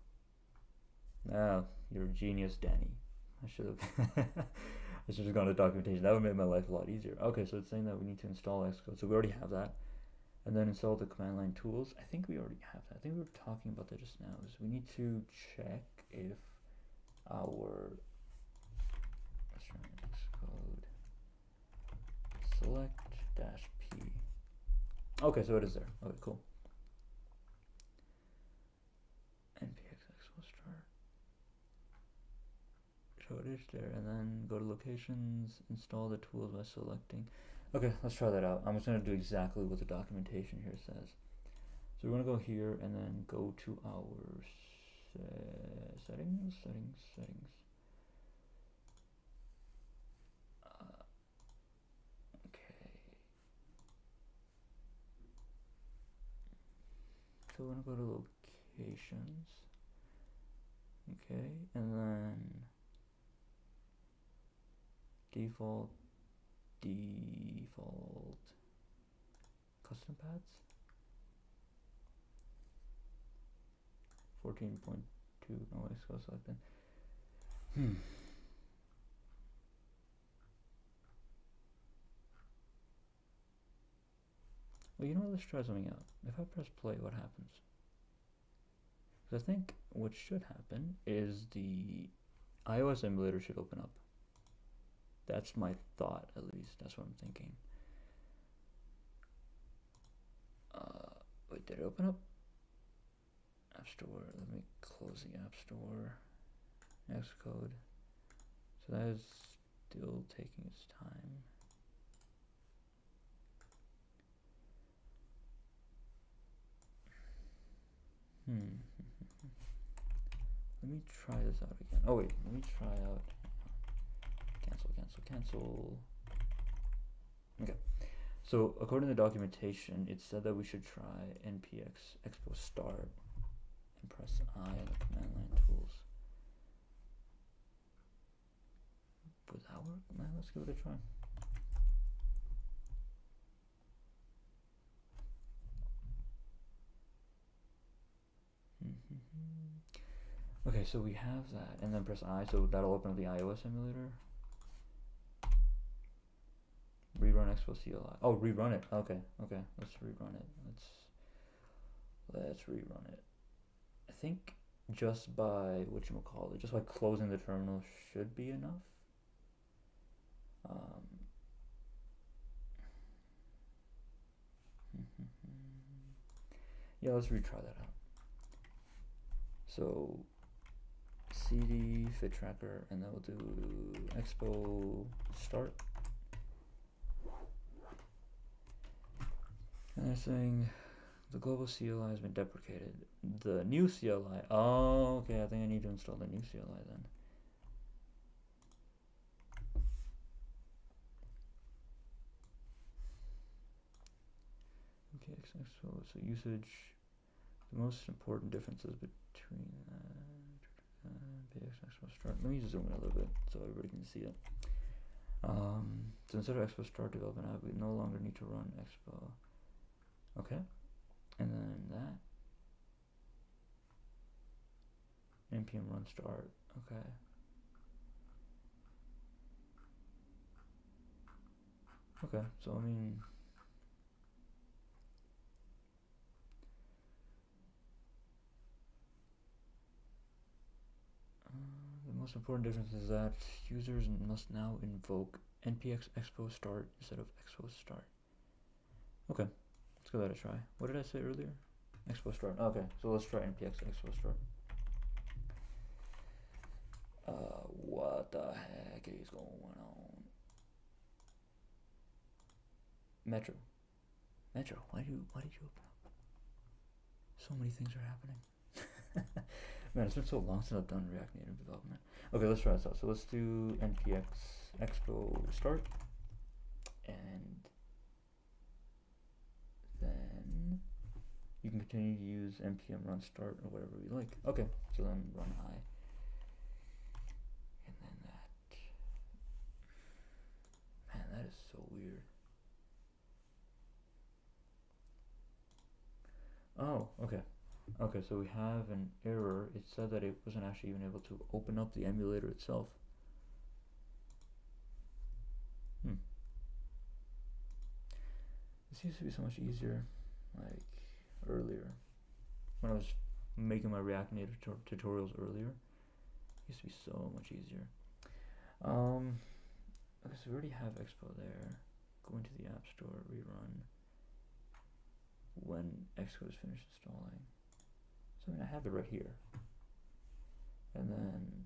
Ah, you're a genius, Danny. I should have I should have gone to documentation. That would make my life a lot easier. Okay, so it's saying that we need to install Xcode. So we already have that. And then install the command line tools. I think we already have that. I think we were talking about that just now. Is we need to check if our Xcode select -p. Okay, so it is there. Okay, cool. npx expo start. So it is there, and then go to locations, install the tools by selecting. Okay, let's try that out. I'm just going to do exactly what the documentation here says. So we're going to go here and then go to our settings. Okay. So we're going to go to locations. Okay, and then default custom paths 14.2. No, let's go selected. Well, you know what, let's try something out. If I press play, what happens? Because I think what should happen is the iOS emulator should open up. That's my thought, at least. That's what I'm thinking. Wait, did it open up? App Store. Let me close the App Store. Xcode. So that is still taking its time. Let me try this out again. Oh wait, let me try out. Cancel. Okay. So according to the documentation, it said that we should try npx expo start and press I on the command line tools. Would that work? Man, let's give it a try. Okay, so we have that, and then press I, so that'll open up the iOS emulator. Rerun Expo CLI. Oh, rerun it. Okay, let's rerun it. Let's rerun it. I think just by just by closing the terminal should be enough. Yeah, let's retry that out. So cd fit tracker, and then we'll do expo start. And they're saying the global CLI has been deprecated. The new CLI. Oh, okay. I think I need to install the new CLI then. Okay, so usage. The most important differences between Expo start. Let me zoom in a little bit so everybody can see it. So instead of Expo start development app, we no longer need to run Expo. Okay, and then that npm run start. Okay. Okay, so I mean, the most important difference is that users must now invoke npx expo start instead of expo start. Okay. Let's give that a try. What did I say earlier? Expo start. Okay, so let's try npx expo start. What the heck is going on? Metro, why did you open up? So many things are happening. Man, it's been so long since I've done React Native development. Okay, let's try this out. So let's do npx expo start, and then you can continue to use npm run start or whatever you like. Okay, so then run I, and then that. Man, that is so weird. Oh, okay. Okay, so we have an error. It said that it wasn't actually even able to open up the emulator itself. This used to be so much easier, like earlier. When I was making my React Native tutorials earlier, it used to be so much easier. Okay, so we already have Expo there. Go into the App Store, rerun when Xcode is finished installing. So I mean, I have it right here. And then,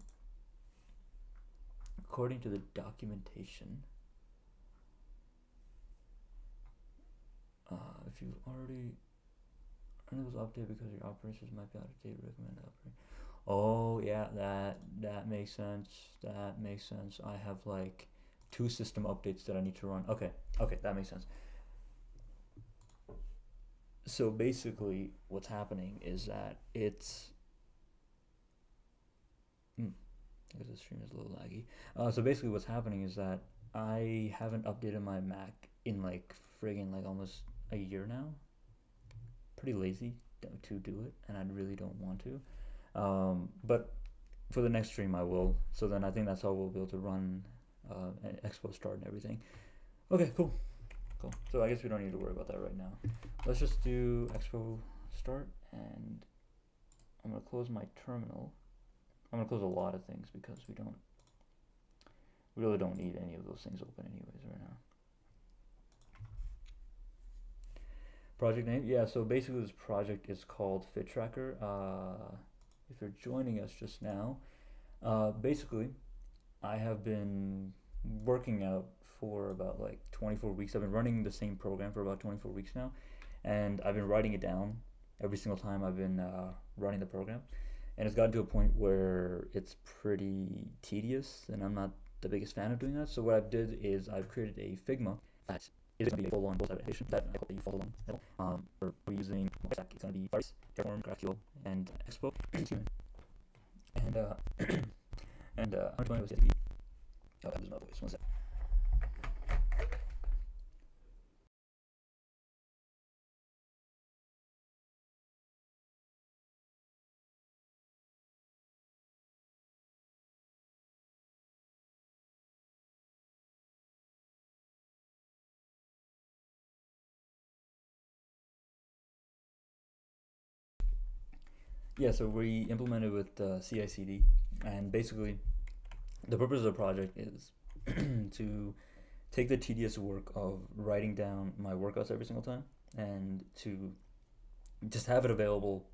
according to the documentation, if you already was updated because your operations might be out of date, recommend upgrade. Oh yeah, that makes sense. That makes sense. I have like 2 system updates that I need to run. Okay, that makes sense. So basically, what's happening is that it's because the stream is a little laggy. So basically, what's happening is that I haven't updated my Mac in like friggin' like almost a year now. Pretty lazy to do it, and I really don't want to. But for the next stream, I will. So then I think that's how we'll be able to run Expo start and everything. Okay, cool. So I guess we don't need to worry about that right now. Let's just do Expo start, and I'm gonna close my terminal. I'm gonna close a lot of things because we really don't need any of those things open anyways right now. Project name, yeah, so basically this project is called Fit Tracker. If you're joining us just now, basically I have been working out for about like 24 weeks. I've been running the same program for about 24 weeks now, and I've been writing it down every single time I've been running the program, and it's gotten to a point where it's pretty tedious, and I'm not the biggest fan of doing that. So what I've did is I've created a Figma that is going to be a full-on build application that I hope that you follow along. We're using stack. It's going to be Firebase, Terraform, GraphQL, and Expo. And I'm going to say, oh, I lose my voice. One sec. Yeah, so we implemented with CI/CD, and basically the purpose of the project is to take the tedious work of writing down my workouts every single time and to just have it available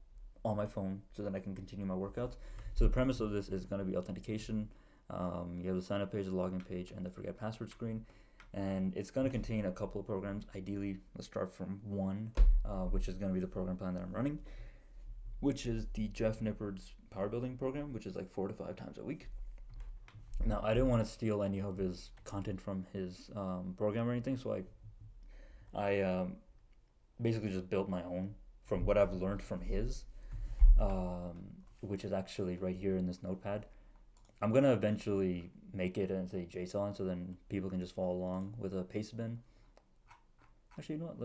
on my phone so that I can continue my workouts. So the premise of this is going to be authentication. You have the sign up page, the login page, and the forget password screen. And it's going to contain a couple of programs. Ideally, let's start from one, which is going to be the program plan that I'm running, which is the Jeff Nippard's power building program, which is like 4 to 5 times a week. Now, I didn't want to steal any of his content from his program or anything, so I basically just built my own from what I've learned from his, which is actually right here in this notepad. I'm going to eventually make it as a JSON so then people can just follow along with a paste bin. Actually, you know what?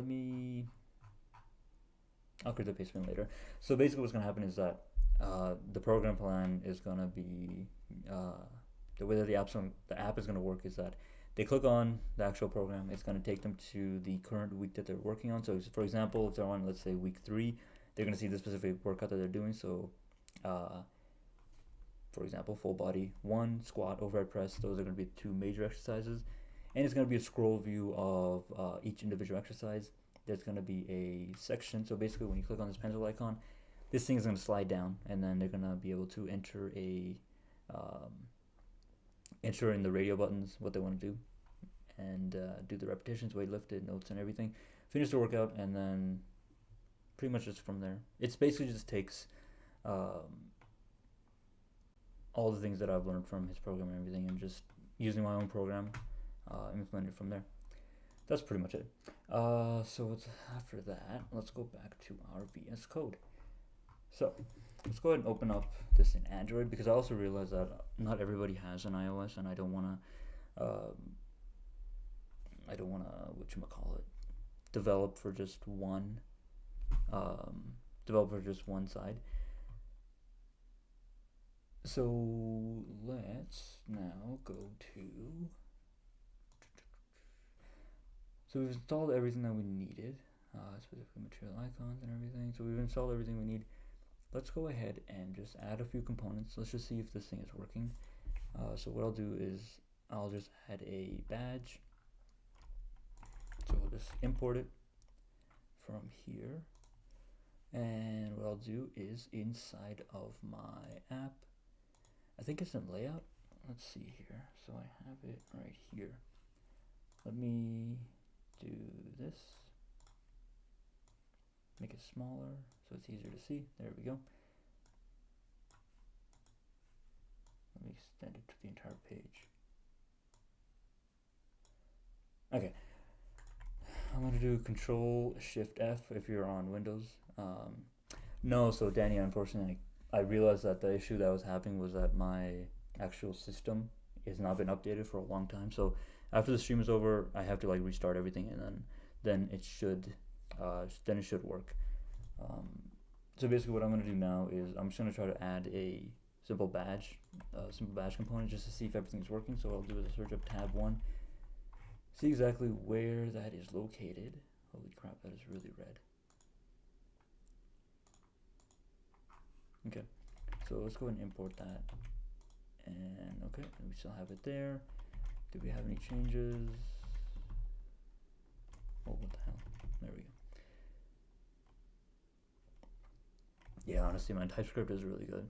I'll create the paste bin later. So basically what's going to happen is that the program plan is going to be, the way that the app is going to work is that they click on the actual program. It's going to take them to the current week that they're working on. So for example, if they're on, let's say, week 3, they're going to see the specific workout that they're doing. So for example, full body 1, squat, overhead press. Those are going to be 2 major exercises. And it's going to be a scroll view of each individual exercise. There's going to be a section. So basically when you click on this pencil icon, this thing is going to slide down, and then they're going to be able to enter in the radio buttons what they want to do, and do the repetitions, weight lifted, notes, and everything. Finish the workout, and then pretty much just from there. It's basically just takes all the things that I've learned from his program and everything, and just using my own program, implement it from there. That's pretty much it. So after that, let's go back to our VS Code. So let's go ahead and open up this in Android, because I also realize that not everybody has an iOS, and I don't wanna develop for just one side. So let's now go to, so we've installed everything that we needed, specifically material icons and everything. So we've installed everything we need. Let's go ahead and just add a few components. Let's just see if this thing is working. So what I'll do is I'll just add a badge. So I'll just import it from here. And what I'll do is inside of my app, I think it's in layout. Let's see here. So I have it right here. Let me do this. Make it smaller so it's easier to see. There we go. Let me extend it to the entire page. Okay. I'm going to do Control-Shift-F if you're on Windows. No, so Danny, unfortunately, I realized that the issue that I was having was that my actual system has not been updated for a long time. So after the stream is over, I have to like restart everything, and then it should work. So basically, what I'm going to do now is I'm just going to try to add a simple badge component just to see if everything's working. So what I'll do is search up tab 1, see exactly where that is located. Holy crap, that is really red. Okay, so let's go ahead and import that. And okay, we still have it there. Do we have any changes? Oh, what the hell? There we go. Yeah, honestly, my TypeScript is really good.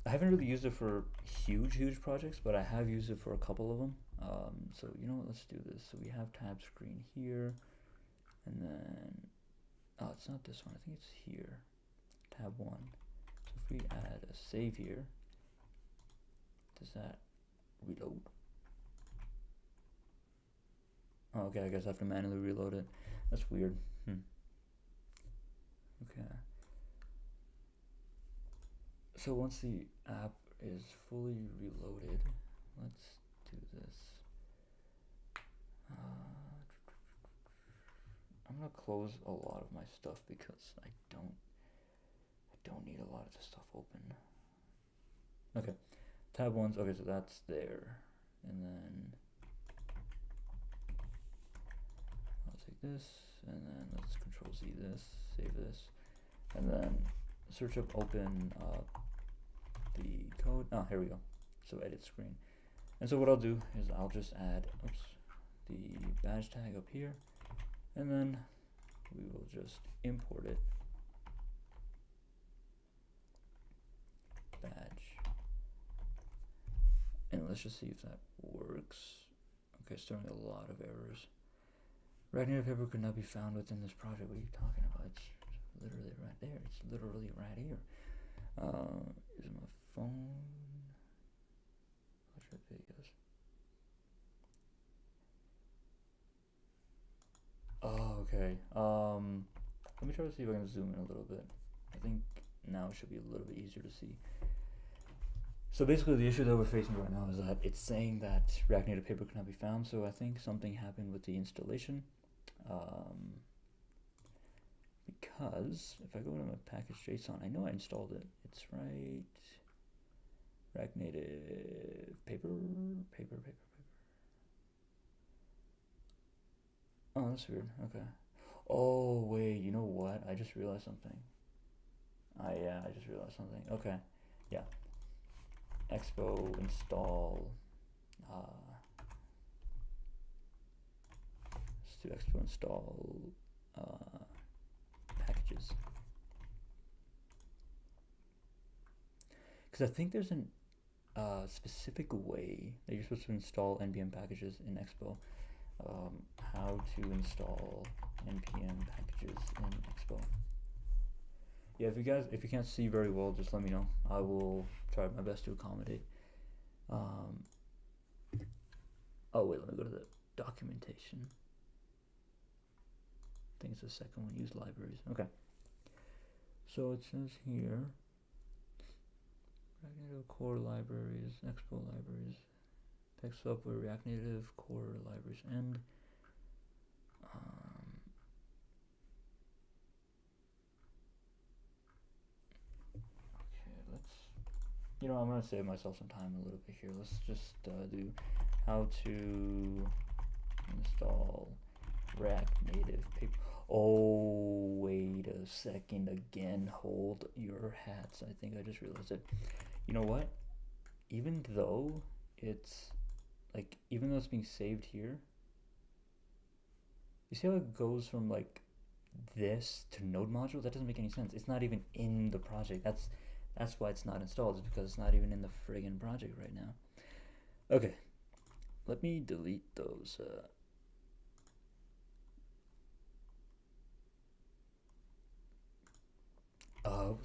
I haven't really used it for huge projects, but I have used it for a couple of them. So you know what, let's do this. So we have tab screen here, and then, oh, it's not this one, I think it's here, tab 1. So if we add a save here, does that reload? Oh, okay, I guess I have to manually reload it. That's weird. Okay. So once the app is fully reloaded, let's do this. I'm gonna close a lot of my stuff because I don't need a lot of this stuff open. Okay, tab 1's okay, so that's there, and then I'll take this, and then let's Control Z this, save this, and then search up open the code. Oh, here we go. So edit screen. And so what I'll do is I'll just add the badge tag up here, and then we will just import it. Badge. And let's just see if that works. Okay, it's throwing a lot of errors. Writing of paper could not be found within this project. What are you talking about? It's literally right there. It's literally right here. Is my phone? Watch our videos. Oh, okay. Let me try to see if I can zoom in a little bit. I think now it should be a little bit easier to see. So basically the issue that we're facing right now is that it's saying that React Native paper cannot be found. So I think something happened with the installation. Because if I go to my package JSON, I know I installed it. It's right. React Native paper. Oh, that's weird. Okay. Oh wait, you know what? I just realized something. Yeah, I just realized something. Okay. Yeah. Expo install. Let's do expo install packages. Because I think there's an specific way that you're supposed to install npm packages in Expo. How to install npm packages in Expo. Yeah, if you can't see very well, just let me know. I will try my best to accommodate. Um, oh wait, let me go to the documentation. I think it's the second one. Use libraries. Okay. So it says here, React Native core libraries, Expo libraries, text software, React Native core libraries, and okay, I'm gonna save myself some time a little bit here. Let's just do how to install React Native paper. Oh, wait a second again. Hold your hats. I think I just realized it. You know what? Even though it's being saved here, you see how it goes from like this to node module? That doesn't make any sense. It's not even in the project. That's why it's not installed. It's because it's not even in the friggin' project right now. Okay, let me delete those.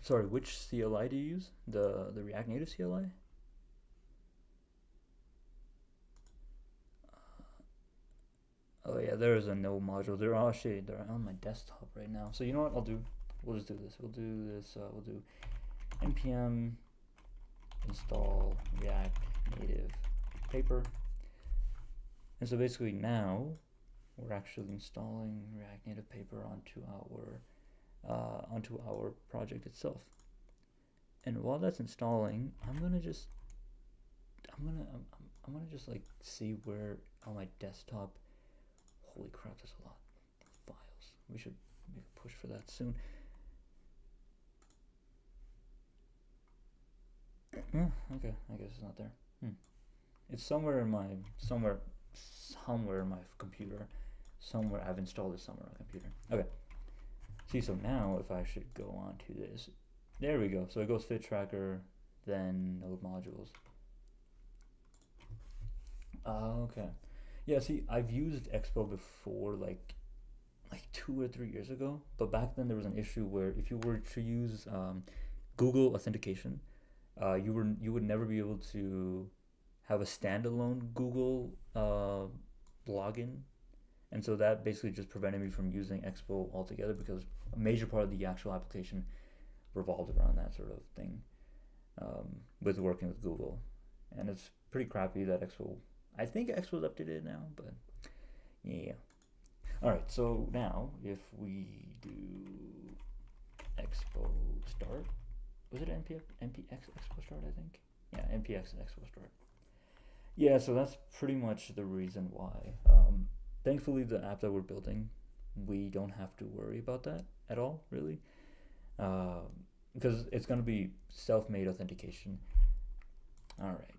Sorry, which CLI do you use? The React Native CLI? Oh yeah, there is a node module. They're on my desktop right now. So you know what I'll do? We'll just do this. We'll do npm install React Native paper. And so basically now we're actually installing React Native paper onto our project itself. And while that's installing, I'm gonna just like see where on my desktop. Holy crap, there's a lot of files. We should make a push for that soon. Okay, I guess it's not there. It's somewhere in my computer. Somewhere I've installed it somewhere on my computer. Okay. See, so now if I should go on to this, there we go. So it goes fit tracker, then node modules. Okay. Yeah, see, I've used Expo before, like 2 or 3 years ago, but back then there was an issue where if you were to use Google authentication, you would never be able to have a standalone Google login, and so that basically just prevented me from using Expo altogether because a major part of the actual application revolved around that sort of thing with working with Google, and it's pretty crappy that Expo. I think Expo's updated now, but yeah. Alright, so now if we do Expo start, was it npx Expo start, I think? Yeah, npx Expo start. Yeah, so that's pretty much the reason why. Thankfully, the app that we're building, we don't have to worry about that at all, really. Because it's going to be self-made authentication. Alright.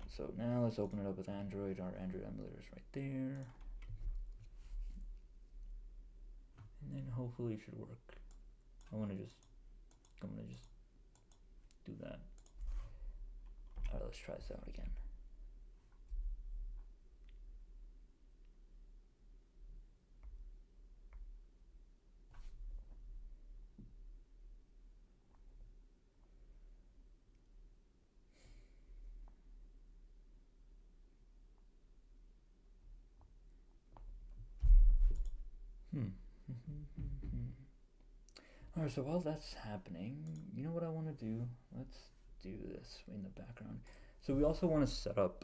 So now let's open it up with Android. Our Android emulator is right there. And then hopefully it should work. I'm gonna just do that. Alright, let's try this out again. Alright, so while that's happening, you know what I want to do? Let's do this in the background. So we also want to set up,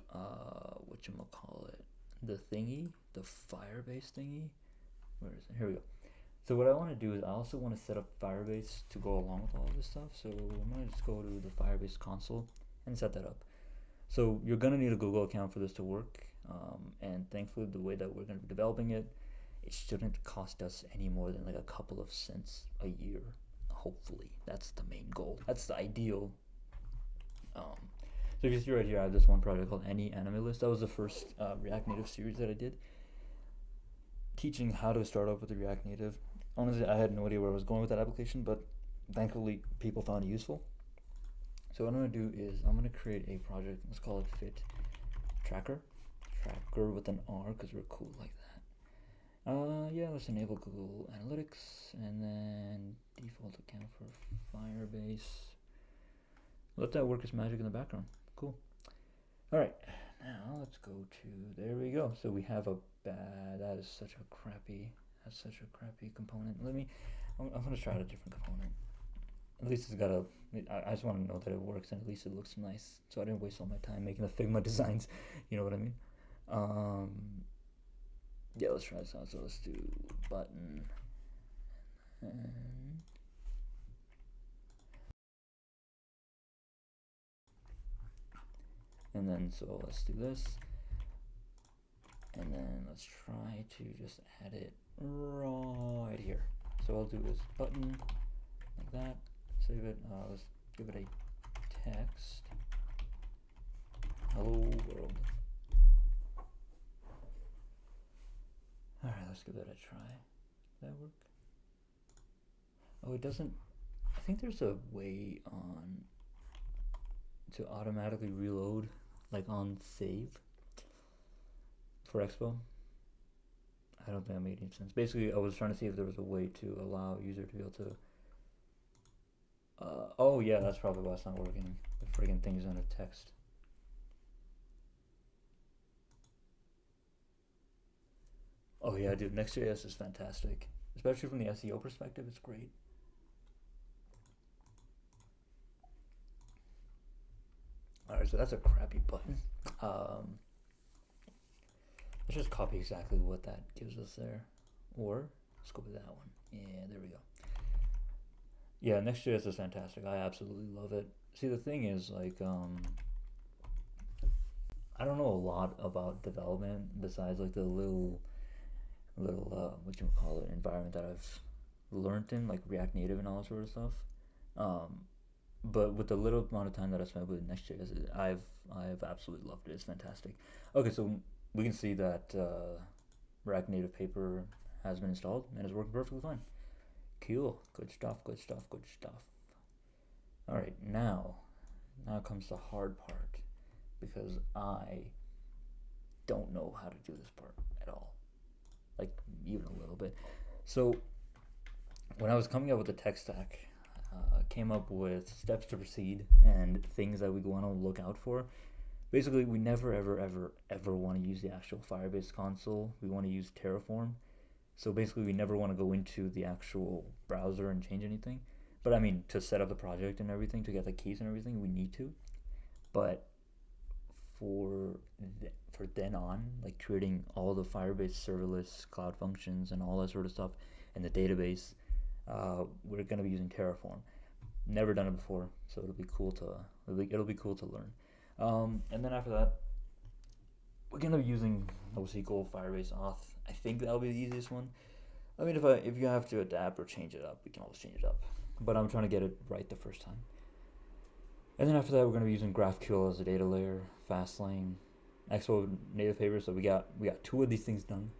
the thingy, the Firebase thingy. Where is it? Here we go. So what I want to do is I also want to set up Firebase to go along with all of this stuff. So I'm going to just go to the Firebase console and set that up. So you're going to need a Google account for this to work. And thankfully, the way that we're going to be developing it, it shouldn't cost us any more than like a couple of cents a year. Hopefully, that's the main goal. That's the ideal. So if you see right here, I have this one project called Any Anime List. That was the first React Native series that I did, teaching how to start off with the React Native. Honestly, I had no idea where I was going with that application, but thankfully people found it useful. So what I'm going to do is I'm going to create a project. Let's call it fit tracker with an R because we're cool like that. Yeah, let's enable Google Analytics and then default account for Firebase. Let that work its magic in the background. Cool. All right, now let's go to, there we go. So we have that is such a crappy, that's such a crappy component. I'm gonna try out a different component. At least it's got I just want to know that it works and at least it looks nice. So I didn't waste all my time making the Figma designs, you know what I mean? Yeah, let's try this out. So let's do button and then so let's do this. And then let's try to just add it right here. So I'll do this button like that, save it, let's give it a text, hello world. Alright, let's give that a try. Does that work? Oh, it doesn't, I think there's a way on to automatically reload, like on save for Expo. I don't think that made any sense. Basically, I was trying to see if there was a way to allow a user to be able to. Oh yeah, that's probably why it's not working. The friggin' thing is under text. Oh yeah, dude, Next.js is fantastic, especially from the SEO perspective. It's great. All right, so that's a crappy button. Let's just copy exactly what that gives us there, or let's go with that one. Yeah, there we go. Yeah, Next.js is fantastic. I absolutely love it. See, the thing is, like, I don't know a lot about development besides like the little what you call it, environment that I've learned in, like React Native and all that sort of stuff. But with the little amount of time that I spent with Next.js, I've absolutely loved it. It's fantastic. Okay, so we can see that React Native paper has been installed and is working perfectly fine. Cool. Good stuff, good stuff, good stuff. Alright, now comes the hard part, because I don't know how to do this part at all. Like, even a little bit. So, when I was coming up with the tech stack, came up with steps to proceed and things that we want to look out for. Basically, we never, ever want to use the actual Firebase console. We want to use Terraform. So basically, we never want to go into the actual browser and change anything. But I mean, to set up the project and everything, to get the keys and everything, we need to. But for then on, like creating all the Firebase serverless cloud functions and all that sort of stuff in the database, we're going to be using Terraform. Never done it before, so it'll be cool to learn. And then after that, we're gonna be using NoSQL, Firebase Auth. I think that'll be the easiest one. I mean, if you have to adapt or change it up, we can always change it up. But I'm trying to get it right the first time. And then after that, we're gonna be using GraphQL as a data layer, Fastlane, Expo native paper. So we got 2 of these things done.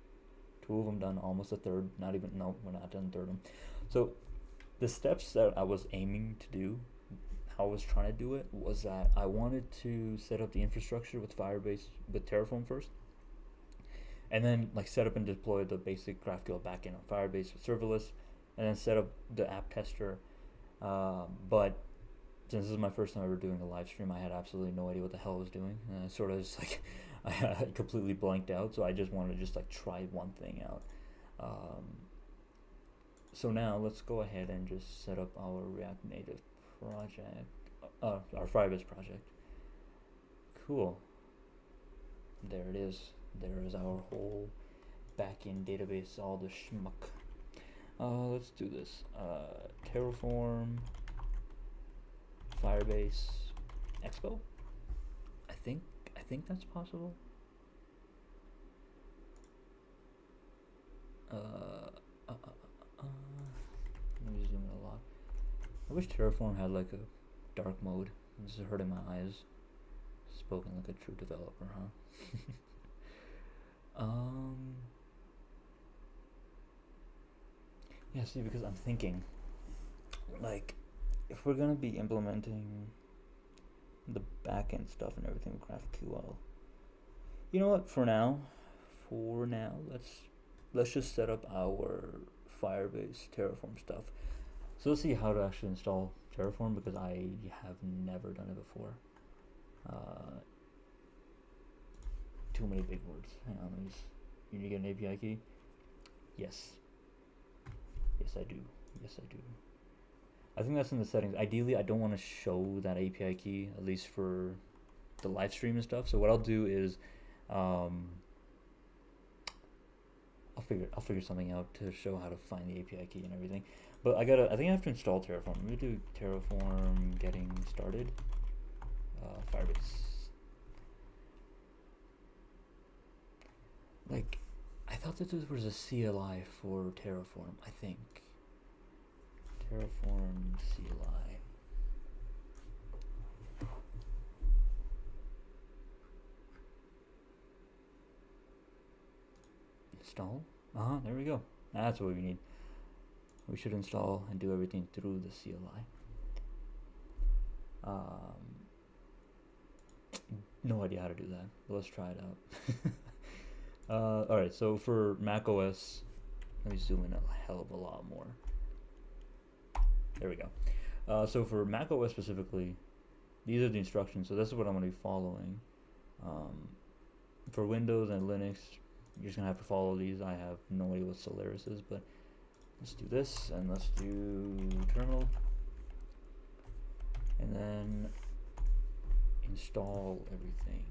2 of them done, almost a third. No, we're not done the third one. So the steps that I was aiming to do, how I was trying to do it, was that I wanted to set up the infrastructure with Firebase, with Terraform first, and then like set up and deploy the basic GraphQL backend on Firebase with serverless, and then set up the app tester. But since this is my first time ever doing a live stream, I had absolutely no idea what the hell I was doing. And I sort of just like, I completely blanked out. So I just wanted to just like try one thing out. So now let's go ahead and just set up our React Native project, our Firebase project. Cool. There it is. There is our whole backend database, all the schmuck. Let's do this. Terraform, Firebase, Expo. I think that's possible. Let me zoom in a lot. I wish Terraform had like a dark mode. This is hurting my eyes. Spoken like a true developer, huh? Yeah, see, because I'm thinking, like, if we're gonna be implementing the backend stuff and everything with GraphQL, you know what? For now, let's let's just set up our Firebase Terraform stuff. So let's see how to actually install Terraform, because I have never done it before. Too many big words. Hang on, you need to get an API key? Yes. Yes, I do. Yes, I do. I think that's in the settings. Ideally, I don't want to show that API key, at least for the live stream and stuff. So what I'll do is, I'll figure something out to show how to find the API key and everything. But I think I have to install Terraform. I'm gonna do Terraform getting started. Firebase. Like, I thought that there was a CLI for Terraform. I think Terraform CLI. Install. There we go. That's what we need. We should install and do everything through the CLI. No idea how to do that, but let's try it out. Alright, so for Mac OS, let me zoom in a hell of a lot more. There we go. So for Mac OS specifically, these are the instructions. So this is what I'm going to be following. For Windows and Linux, you're just going to have to follow these. I have no idea what Solaris is, but let's do this, and let's do terminal. And then install everything.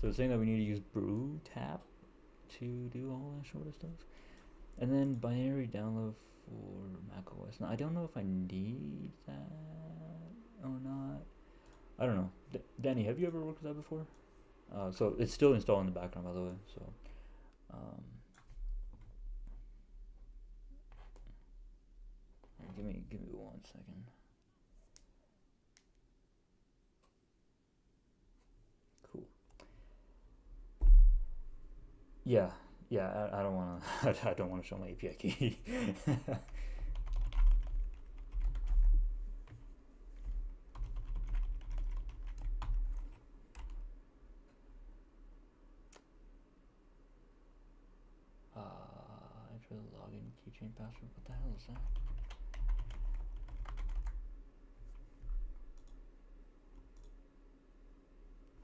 So it's saying that we need to use brew tap to do all that sort of stuff. And then binary download for Mac OS. Now I don't know if I need that or not. I don't know. Danny, have you ever worked with that before? So it's still installed in the background, by the way. So give me 1 second. Cool. Yeah, I don't want to. I don't want to show my API key. Enter the login keychain password. What the hell is that?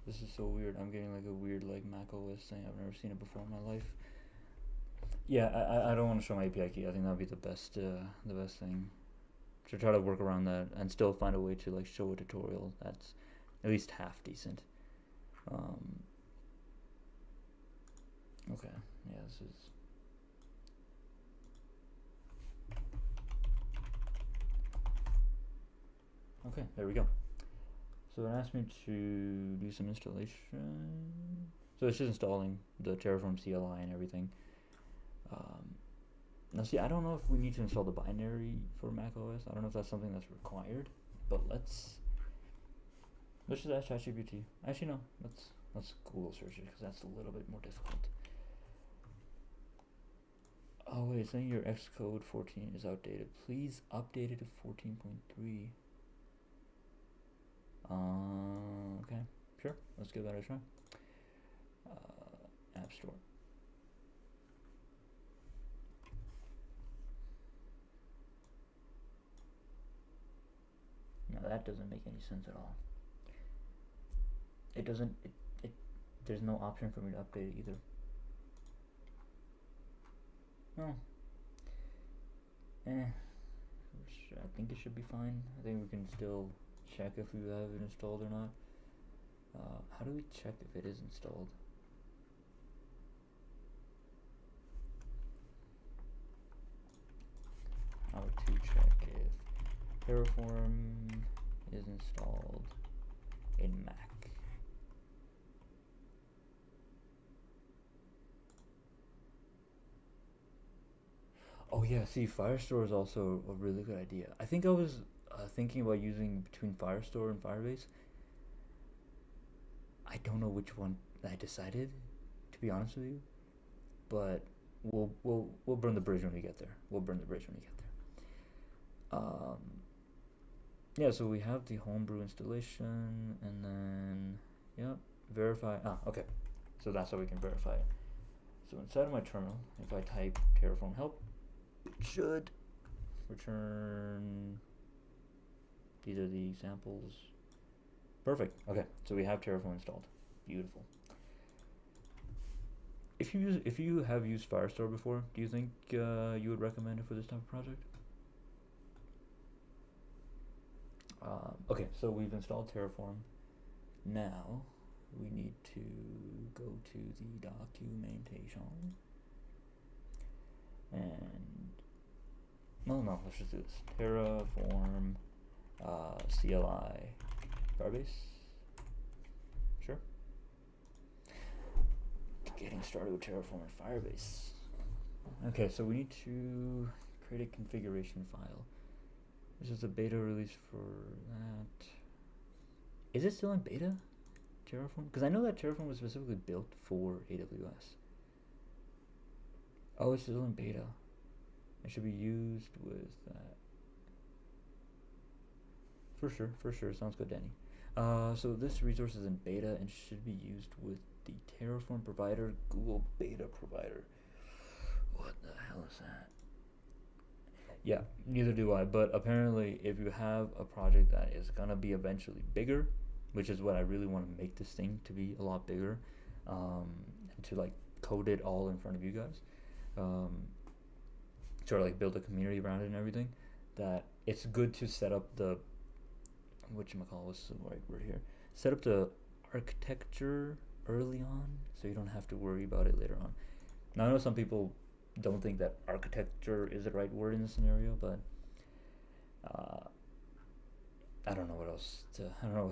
This is so weird. I'm getting like a weird like Mac OS thing. I've never seen it before in my life. Yeah, I don't want to show my API key. I think that'd be the best thing. To try to work around that and still find a way to like show a tutorial that's at least half decent. Okay, yeah, this is. Okay, there we go. So it asked me to do some installation. So it's just installing the Terraform CLI and everything. Now see, I don't know if we need to install the binary for Mac OS. I don't know if that's something that's required, but let's just ask ChatGPT. Actually, no, let's Google search it because that's a little bit more difficult. Oh wait, it's saying your Xcode 14 is outdated. Please update it to 14.3. Okay, sure. Let's give that a try. App Store. Now that doesn't make any sense at all. It doesn't. There's no option for me to update it either. No. I think it should be fine. I think we can still check if you have it installed or not. How do we check if it is installed? How to check if Terraform is installed in Mac. Oh yeah, see, Firestore is also a really good idea. I think I was thinking about using between Firestore and Firebase. I don't know which one I decided, to be honest with you, but we'll burn the bridge when we get there. Yeah, so we have the homebrew installation, and then yep, verify. Okay, so that's how we can verify it. So inside of my terminal, if I type terraform help, it should return. These are the examples. Perfect. Okay, so we have Terraform installed. Beautiful. If you have used Firestore before, do you think you would recommend it for this type of project? Okay, so we've installed Terraform. Now we need to go to the documentation and no, let's just do this. Terraform CLI Firebase. Sure. Getting started with Terraform and Firebase. Okay, so we need to create a configuration file. This is a beta release for that. Is it still in beta? Terraform? Because I know that Terraform was specifically built for AWS. Oh, it's still in beta. It should be used with that. For sure. Sounds good, Danny. So this resource is in beta and should be used with the Terraform provider, Google Beta provider. What the hell is that? Yeah, neither do I, but apparently if you have a project that is gonna be eventually bigger, which is what I really want to make this thing to be a lot bigger, and to like code it all in front of you guys, sort of like build a community around it and everything, that it's good to set up the, what's the right word here, set up the architecture early on so you don't have to worry about it later on. Now I know some people don't think that architecture is the right word in this scenario, but I don't know what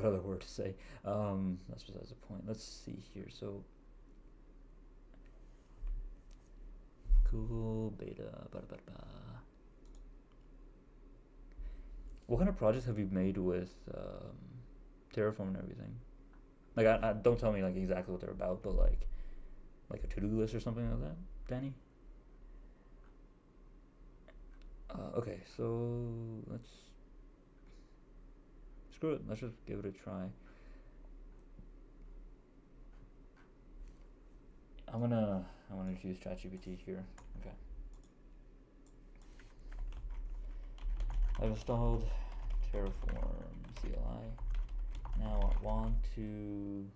other word to say. That's besides the point. Let's see here. So Google Beta. What kind of projects have you made with Terraform and everything? Like, I don't tell me like exactly what they're about, but like a to-do list or something like that, Danny. Okay, so let's screw it. Let's just give it a try. I'm gonna use ChatGPT here. Okay. I've installed Terraform CLI. Now I want to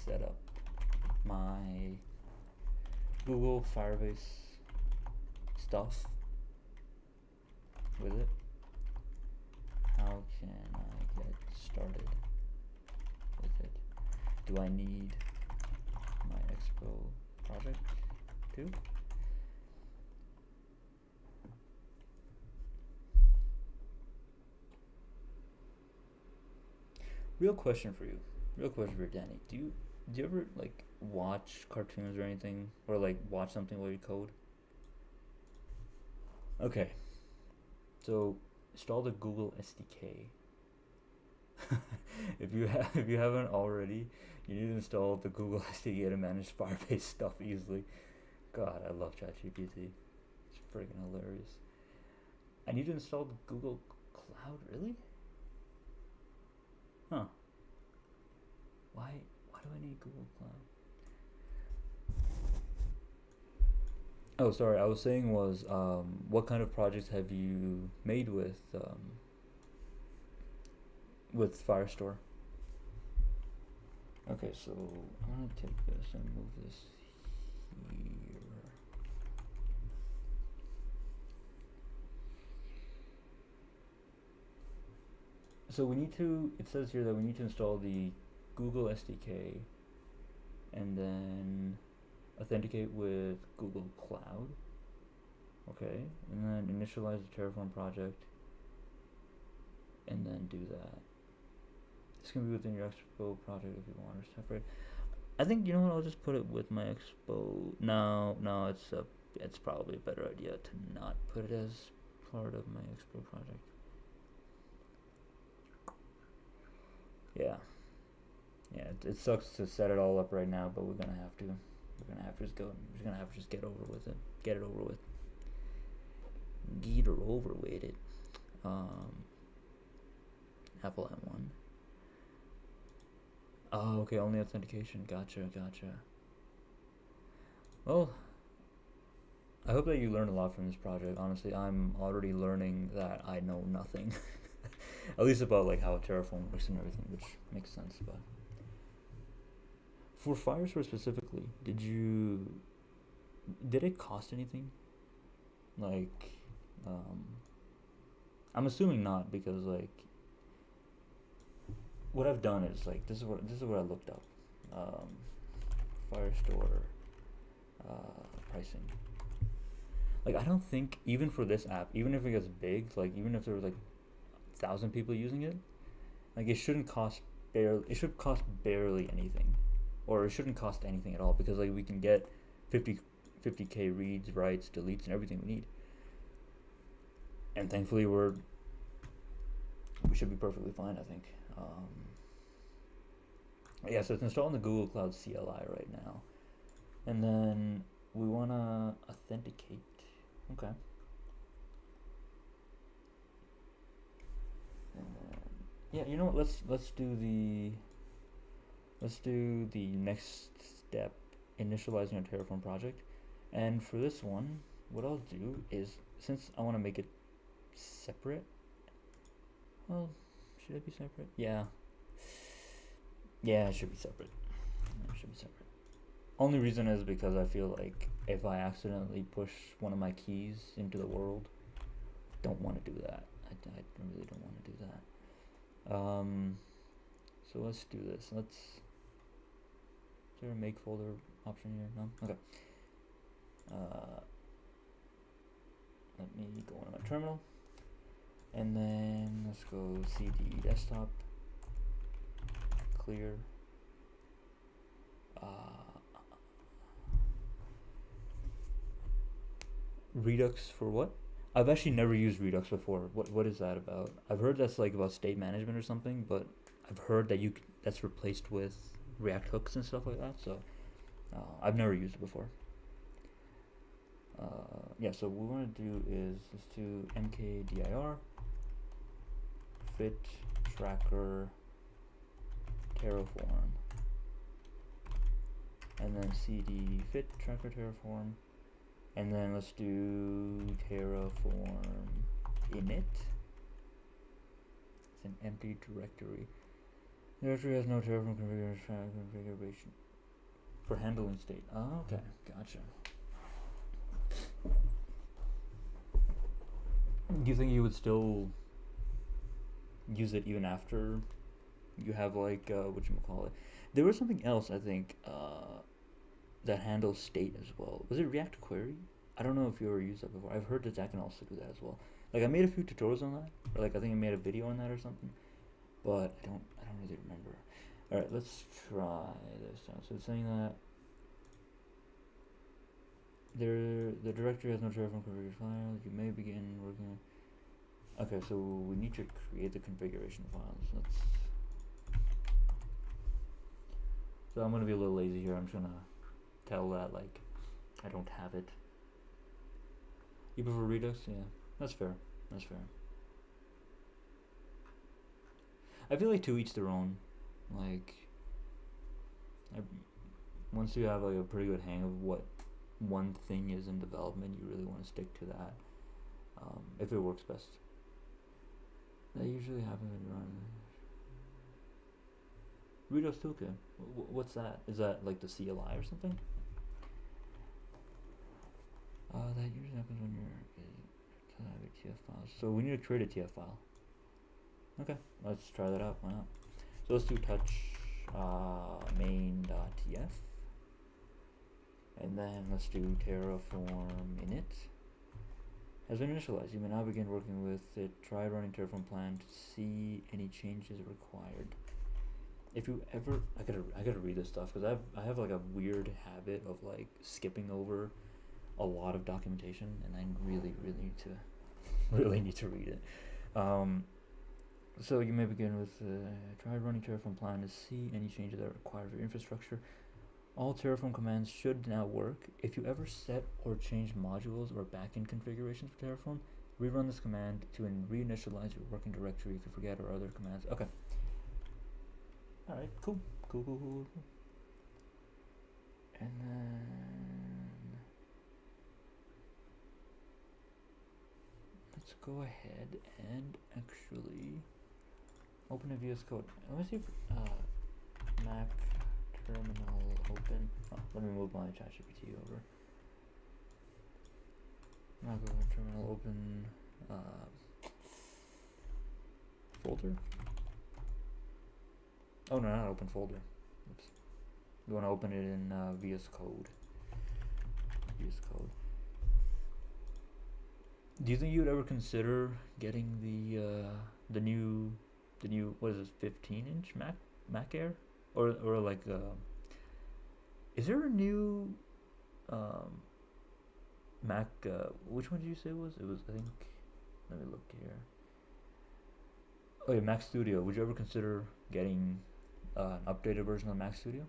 set up my Google Firebase stuff with it. How can I get started with it? Do I need my Expo project too? Real question for Danny. Do you ever like watch cartoons or anything, or like watch something while you code? Okay, so install the Google SDK. if you haven't already, you need to install the Google SDK to manage Firebase stuff easily. God, I love ChatGPT. It's freaking hilarious. I need to install the Google Cloud, really? Huh. Why do I need Google Cloud? Oh, sorry. I was saying was, what kind of projects have you made with Firestore? Okay, so I'm gonna take this and move this here. So we need to, it says here that we need to install the Google SDK and then authenticate with Google Cloud. Okay, and then initialize the Terraform project and then do that. This can be within your Expo project if you want, or separate. I think, you know what, I'll just put it with my Expo. No, it's probably a better idea to not put it as part of my Expo project. Yeah, it sucks to set it all up right now, but we're gonna have to just go. We're just gonna have to just get over with it. Get it over with. Get her over with it. Apple M1. Oh, okay, only authentication. Gotcha. Well, I hope that you learned a lot from this project. Honestly, I'm already learning that I know nothing, at least about like how Terraform works and everything, which makes sense. But for Firestore specifically, did it cost anything? Like, um, I'm assuming not because like what I've done is like this is what I looked up. Um, Firestore pricing. Like I don't think even for this app, even if it gets big, like even if there was like 1,000 people using it, like it shouldn't cost barely. It should cost barely anything, or it shouldn't cost anything at all because like we can get 50k reads, writes, deletes, and everything we need. And thankfully we should be perfectly fine. I think. Yeah, so it's installed in the Google Cloud CLI right now, and then we wanna authenticate. Okay. And then, yeah, you know what? Let's do the next step, initializing a Terraform project. And for this one, what I'll do is, since I want to make it separate, well, should it be separate? Yeah, it should be separate. It should be separate. Only reason is because I feel like if I accidentally push one of my keys into the world, don't want to do that. I really don't want to do that. So let's do this. Is there a make folder option here? No? Okay. Let me go on my terminal. And then let's go cd desktop, clear. Redux for what? I've actually never used Redux before. What is that about? I've heard that's like about state management or something, but I've heard that that's replaced with React hooks and stuff like that. So I've never used it before. Yeah. So what we want to do is let's do mkdir fit tracker Terraform, and then cd fit tracker Terraform. And then let's do Terraform init. It's an empty directory. The directory has no Terraform configuration for handling state. Oh, okay, gotcha. Do you think you would still use it even after you have like whatchamacallit? There was something else I think that handles state as well. Was it React Query? I don't know if you ever used that before. I've heard that can also do that as well. Like I made a few tutorials on that, or like I think I made a video on that or something, but I don't really remember. All right, let's try this now. So it's saying that the directory has no Terraform configuration files. You may begin working. Okay, so we need to create the configuration files. So I'm gonna be a little lazy here. I'm just gonna tell that like I don't have it. You prefer Redux? Yeah, that's fair. That's fair. I feel like to each their own. Like, once you have like a pretty good hang of what one thing is in development, you really want to stick to that. If it works best. That usually happens when you're on Redux Toolkit. What's that? Is that like the CLI or something? That usually happens when you're a TF file. So we need to create a TF file. Okay, let's try that out. Why not? So let's do touch main.tf, and then let's do Terraform init. Has been initialized. You may now begin working with it. Try running Terraform plan to see any changes required. If you ever, I gotta read this stuff because I have like a weird habit of like skipping over a lot of documentation, and I really need to read it. So you may begin with try running Terraform plan to see any changes that are required for your infrastructure. All Terraform commands should now work. If you ever set or change modules or backend configurations for Terraform, rerun this command to reinitialize your working directory if you forget or other commands. Okay. Alright, cool. And then let's go ahead and actually open a VS Code. Let me see if Mac terminal open. Oh, let me move my ChatGPT over. Mac terminal open folder. Oh no, not open folder. Oops. You want to open it in VS Code. VS Code. Do you think you would ever consider getting the new what is this 15-inch Mac Air or like is there a new Mac which one did you say it was? It was, I think, let me look here. Oh yeah, Mac Studio. Would you ever consider getting an updated version of Mac Studio?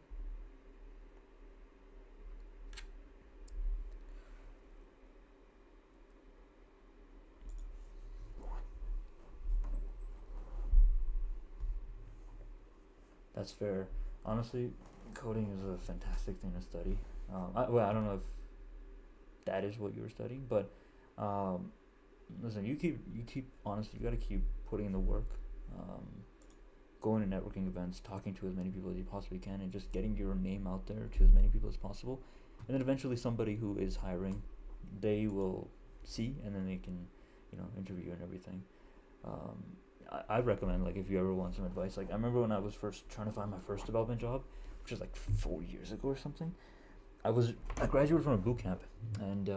That's fair. Honestly, coding is a fantastic thing to study. I don't know if that is what you were studying, but listen, you keep honestly, you got to keep putting in the work, going to networking events, talking to as many people as you possibly can, and just getting your name out there to as many people as possible. And then eventually somebody who is hiring, they will see, and then they can, interview and everything. I recommend, like, if you ever want some advice, like, I remember when I was first trying to find my first development job, which was like 4 years ago or something. I graduated from a boot camp, and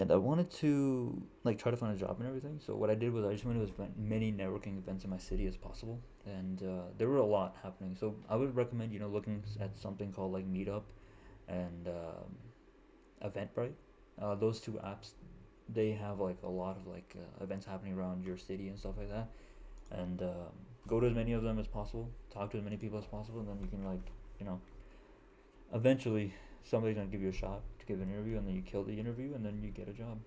I wanted to, like, try to find a job and everything. So what I did was I just went to as many networking events in my city as possible, and there were a lot happening. So I would recommend, looking at something called like Meetup and Eventbrite. Those two apps, they have like a lot of like events happening around your city and stuff like that, and go to as many of them as possible, talk to as many people as possible, and then you can, like, eventually somebody's gonna give you a shot to give an interview, and then you kill the interview, and then you get a job.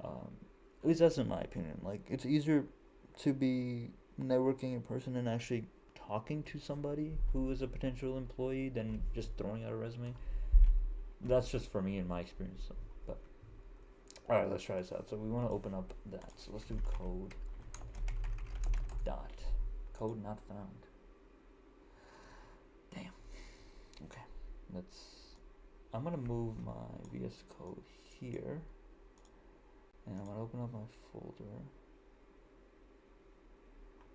At least that's in my opinion. Like, it's easier to be networking in person and actually talking to somebody who is a potential employee than just throwing out a resume. That's just for me in my experience. So, but all right, let's try this out. So we want to open up that. So let's do code not found. Damn. Okay. I'm gonna move my VS Code here, and I'm gonna open up my folder,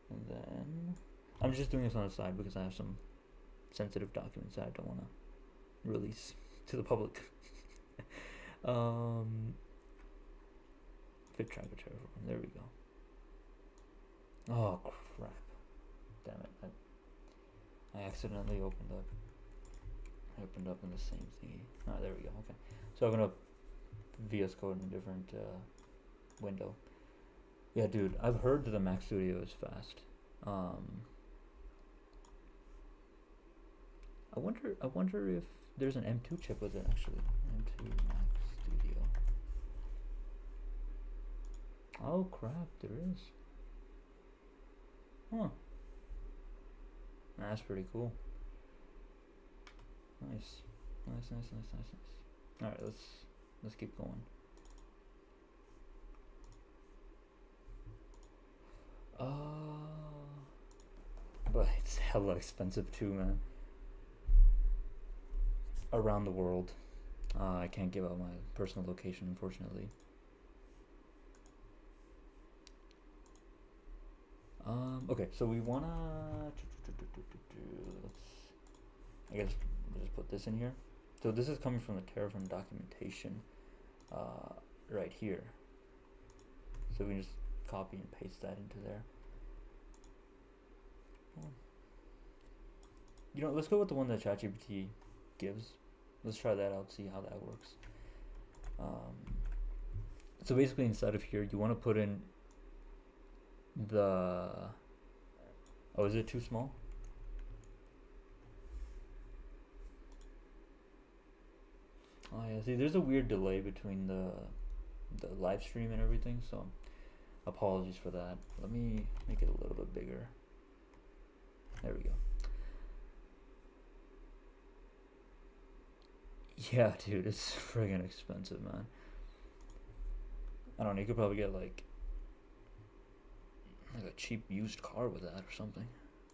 and then I'm just doing this on the side because I have some sensitive documents that I don't want to release to the public. Fit tracker terraform. There we go. Oh crap! Damn it! I accidentally opened up in the same thingy. Ah, there we go. Okay, so I opened up VS Code in a different window. Yeah, dude, I've heard that the Mac Studio is fast. I wonder if there's an M2 chip with it, actually. M2 Mac Studio. Oh crap, there is. Huh. That's pretty cool. Nice. Alright, let's keep going. But it's hella expensive too, man. Around the world. I can't give out my personal location, unfortunately. Okay, so we wanna I guess we'll just put this in here. So this is coming from the Terraform documentation right here. So we can just copy and paste that into there. Let's go with the one that ChatGPT gives. Let's try that out, see how that works. So basically inside of here, you want to put in the... Oh, is it too small? Oh yeah, see, there's a weird delay between the live stream and everything, so apologies for that. Let me make it a little bit bigger. There we go. Yeah, dude, it's friggin' expensive, man. I don't know, you could probably get like a cheap used car with that or something.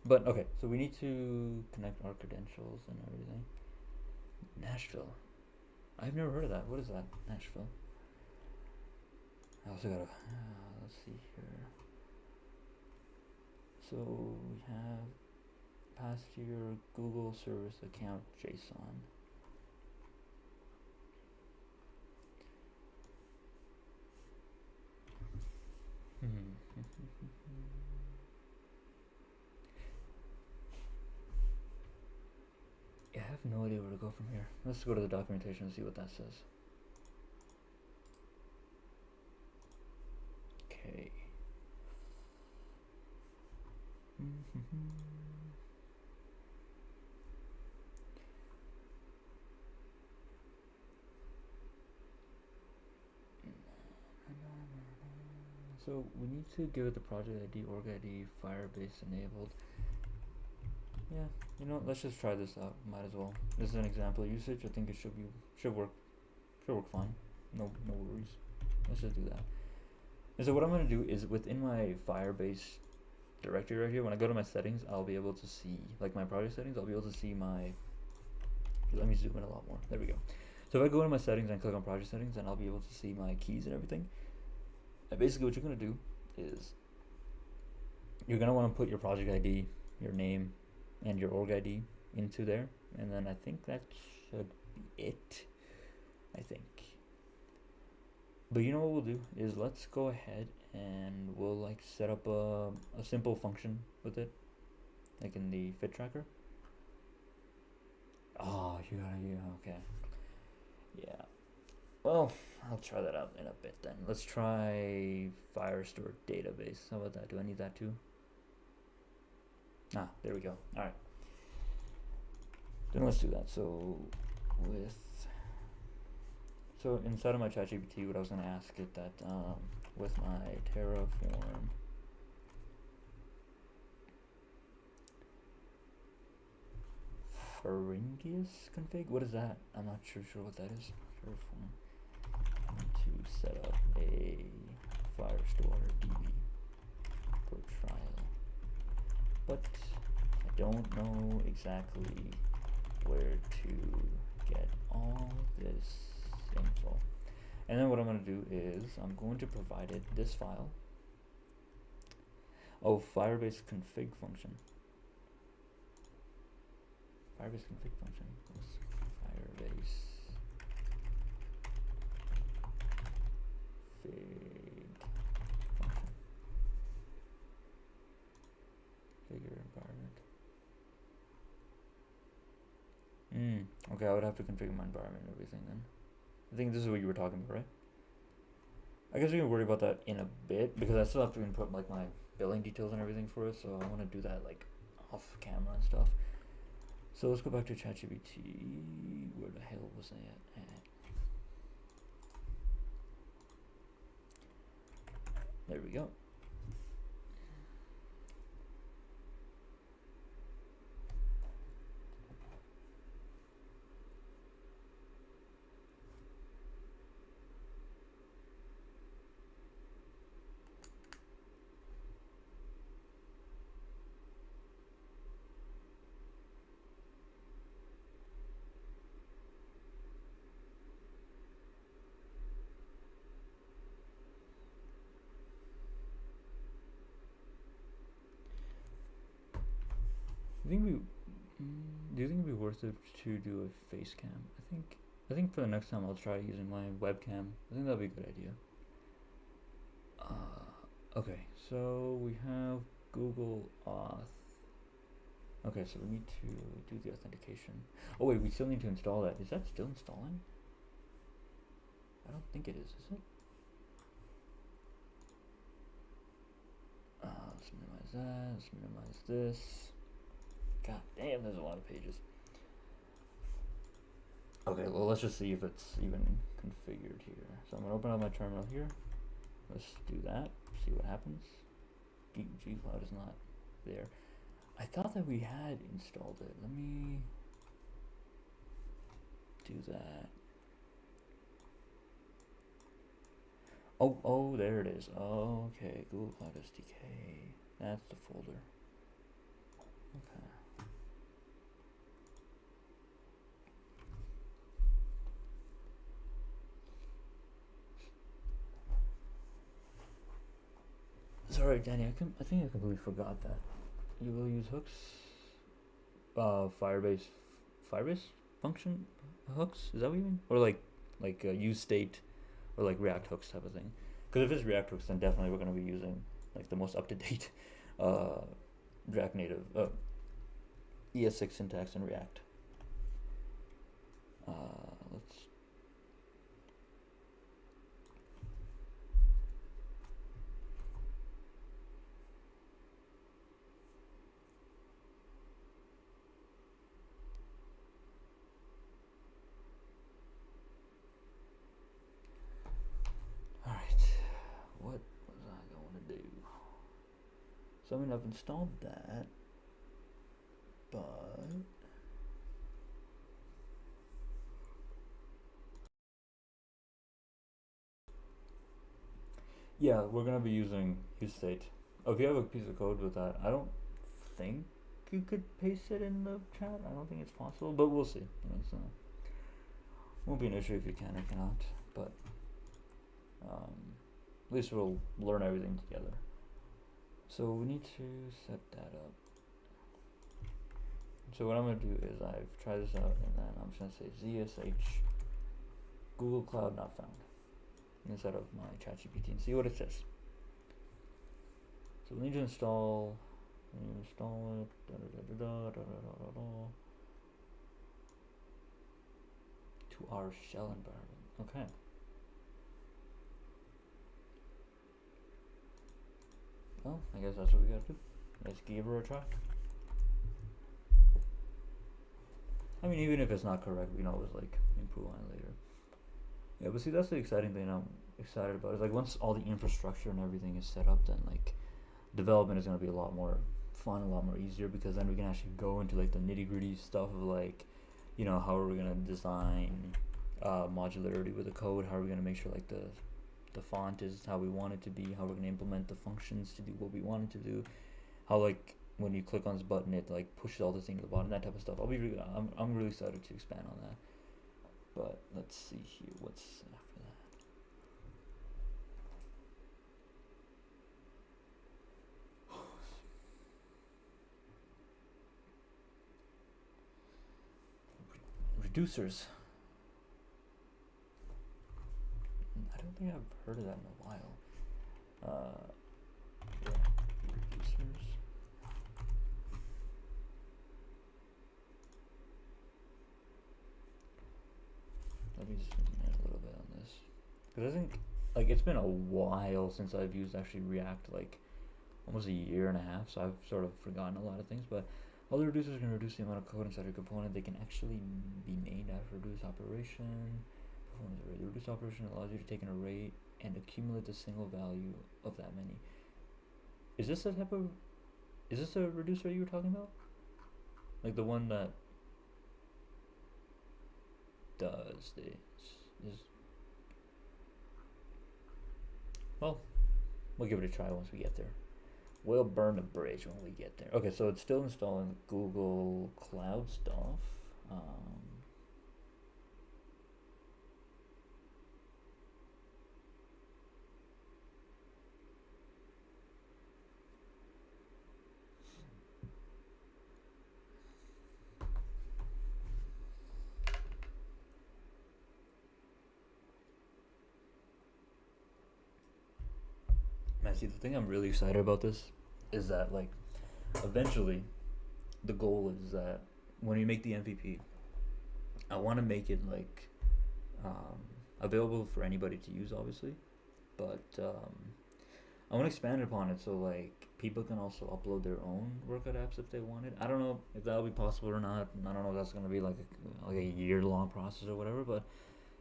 But okay, so we need to connect our credentials and everything. Nashville. I've never heard of that. What is that? Nashville. I also gotta, let's see here. So we have past your Google service account JSON. Yeah, I have no idea where to go from here. Let's go to the documentation and see what that says. Okay. So we need to give it the project ID, org ID, Firebase enabled. Yeah, you know what, let's just try this out. Might as well. This is an example usage. I think it should work fine. No worries. Let's just do that. And so what I'm gonna do is within my Firebase directory right here, when I go to my settings, I'll be able to see, like my project settings, I'll be able to see my, let me zoom in a lot more. There we go. So if I go into my settings and click on project settings, then I'll be able to see my keys and everything. And basically what you're gonna do is you're gonna wanna put your project ID, your name, and your org ID into there. And then I think that should be it. I think. But you know what we'll do is let's go ahead and we'll like set up a simple function with it, like in the fit tracker. Oh, you gotta, yeah, okay. Yeah. Well, I'll try that out in a bit then. Let's try Firestore database. How about that? Do I need that too? Ah, there we go. All right. Then let's do that. So inside of my ChatGPT, what I was going to ask it that with my Terraform Pharyngeus config, what is that? I'm not sure what that is. Terraform. I need to set up a Firestore DB for trial, but I don't know exactly where to get all this info. And then what I'm going to do is I'm going to provide it this file. Oh, Firebase config function. Firebase config function. Firebase fig function. Figure environment. Okay, I would have to configure my environment and everything then. I think this is what you were talking about, right? I guess we can worry about that in a bit because I still have to input like my billing details and everything for it, so I want to do that like off camera and stuff. So let's go back to ChatGPT. Where the hell was I at? There we go. Do you think it'd be worth it to do a face cam? I think for the next time I'll try using my webcam. I think that'd be a good idea. Okay, so we have Google Auth. Okay, so we need to do the authentication. Oh wait, we still need to install that. Is that still installing? I don't think it is it? Let's minimize that, let's minimize this. God damn, there's a lot of pages. Okay, well let's just see if it's even configured here. So I'm gonna open up my terminal here. Let's do that, see what happens. Gcloud is not there. I thought that we had installed it. Let me... do that. Oh, there it is. Oh, okay, Google Cloud SDK. That's the folder. Okay. Sorry, Danny. I think I completely forgot that. You will use hooks. Firebase function hooks. Is that what you mean? Or like use state, or like React hooks type of thing. Because if it's React hooks, then definitely we're going to be using like the most up to date React Native ES6 syntax in React. Let's. All right, what was I going to do? So I mean, I've installed that, but yeah, we're gonna be using useState. Oh, if you have a piece of code with that, I don't think you could paste it in the chat. I don't think it's possible, but we'll see. Won't be an issue if you can or cannot, but at least we'll learn everything together. So we need to set that up. So what I'm gonna do is I've tried this out, and then I'm just gonna say ZSH Google Cloud not found inside of my ChatGPT and see what it says. So we need to install it. To our shell environment. Okay. Well, I guess that's what we gotta do. Let's give her a try. I mean, even if it's not correct, we can always like improve on it later. Yeah, but see, that's the exciting thing I'm excited about. Is like once all the infrastructure and everything is set up, then like development is gonna be a lot more fun, a lot more easier, because then we can actually go into like the nitty gritty stuff of like, you know, how are we gonna design modularity with the code? How are we gonna make sure like the font is how we want it to be? How we're gonna implement the functions to do what we want it to do? How like when you click on this button, it like pushes all the things at the bottom, that type of stuff. I'm really excited to expand on that. But let's see here, what's after that? Reducers. I don't think I've heard of that in a while. Yeah, reducers. Let me zoom in a little bit on this, because I think like it's been a while since I've used actually React, like almost a year and a half, so I've sort of forgotten a lot of things. But all the reducers can reduce the amount of code inside a component. They can actually be named after reduce operation. The reduce operation allows you to take an array and accumulate the single value of that many. Is this a reducer you were talking about? Like the one that does this? Well, we'll give it a try once we get there. We'll burn a bridge when we get there. Okay, so it's still installing Google Cloud stuff. Man, see, the thing I'm really excited about this is that like eventually the goal is that when we make the MVP, I want to make it like available for anybody to use, obviously, but I want to expand upon it so like people can also upload their own workout apps if they wanted. I don't know if that'll be possible or not. I don't know if that's gonna be like a year-long process or whatever, but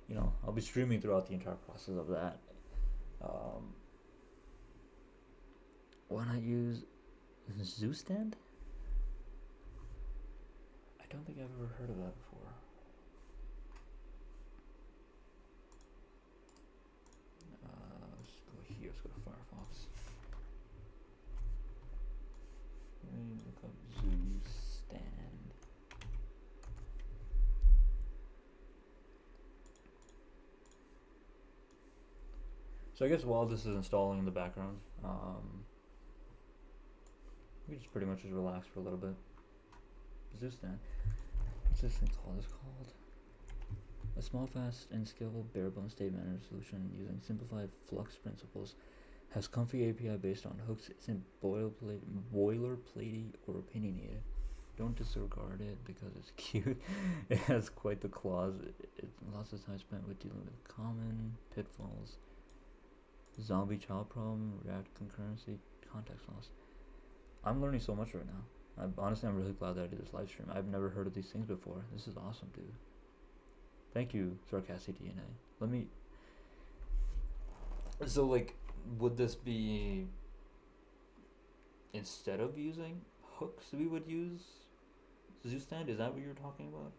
you know, I'll be streaming throughout the entire process of that. Why not use ZooStand? I don't think I've ever heard of that before. So I guess while this is installing in the background, we just pretty much just relax for a little bit. Zeus stand. What's this thing called? It's called a small, fast, and scalable bare-bones state manager solution using simplified Flux principles. Has comfy API based on hooks. Isn't boilerplatey or opinionated. Don't disregard it because it's cute. It has quite the clause. Lots of time spent with dealing with common pitfalls. Zombie child problem, React concurrency, context loss. I'm learning so much right now. Honestly, I'm really glad that I did this live stream. I've never heard of these things before. This is awesome, dude. Thank you, Sarcastic DNA. Let me... So, like, would this be... Instead of using hooks, we would use ZooStand? Is that what you're talking about?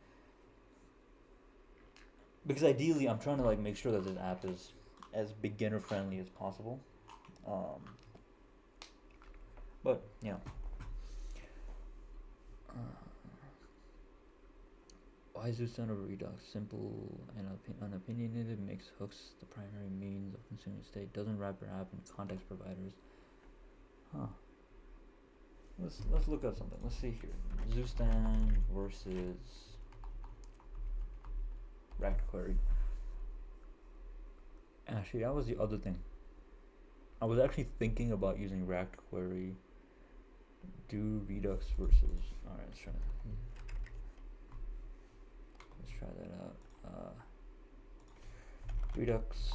Because ideally, I'm trying to, like, make sure that this app is as beginner-friendly as possible. But, yeah. Why ZooStand over Redux? Simple and unopinionated, makes hooks the primary means of consuming state, doesn't wrap your app in context providers. Huh. Let's look at something. Let's see here. ZooStand versus React Query. Actually, that was the other thing. I was actually thinking about using React Query. Do Redux versus... Alright, let's try that out. Redux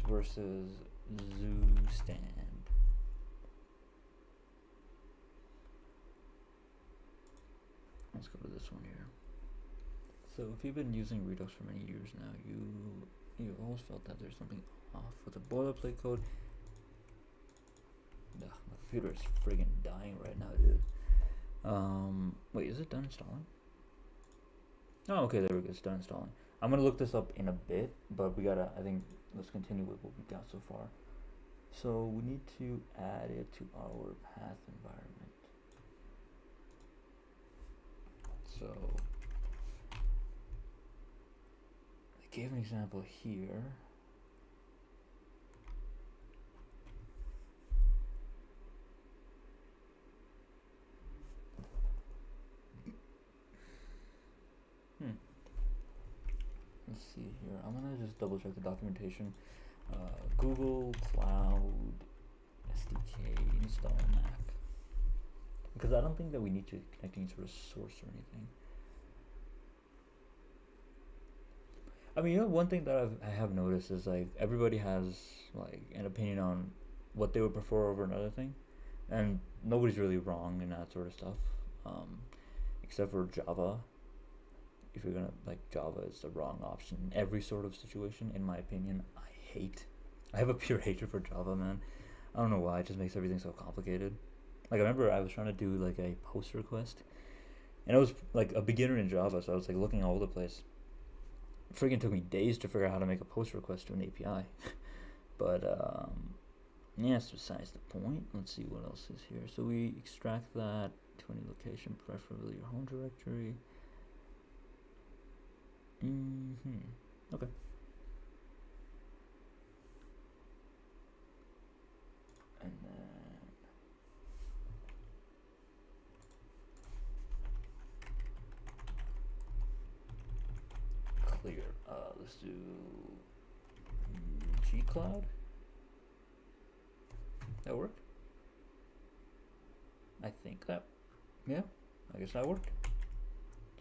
versus ZooStand. Let's go to this one here. So if you've been using Redux for many years now, you've always felt that there's something off with the boilerplate code. Ugh, my computer is friggin' dying right now, dude. Wait, is it done installing? Oh, okay, there we go, it's done installing. I'm gonna look this up in a bit, but we gotta, I think, let's continue with what we got so far. So we need to add it to our path environment. So I gave an example here. Let's see here. I'm gonna just double check the documentation. Google Cloud SDK install Mac. Because I don't think that we need to connect any sort of source or anything. I mean, you know, one thing that I have noticed is like everybody has like an opinion on what they would prefer over another thing, and nobody's really wrong in that sort of stuff, except for Java. If you're gonna, like, Java is the wrong option in every sort of situation, in my opinion. I have a pure hatred for Java, man. I don't know why, it just makes everything so complicated. Like, I remember I was trying to do, like, a post request, and I was, like, a beginner in Java, so I was, like, looking all over the place. It friggin' took me days to figure out how to make a post request to an API. But, yeah, that's besides the point. Let's see what else is here. So we extract that to any location, preferably your home directory. Okay. And then clear. Let's do gcloud. That worked? I think that, yeah, I guess that worked.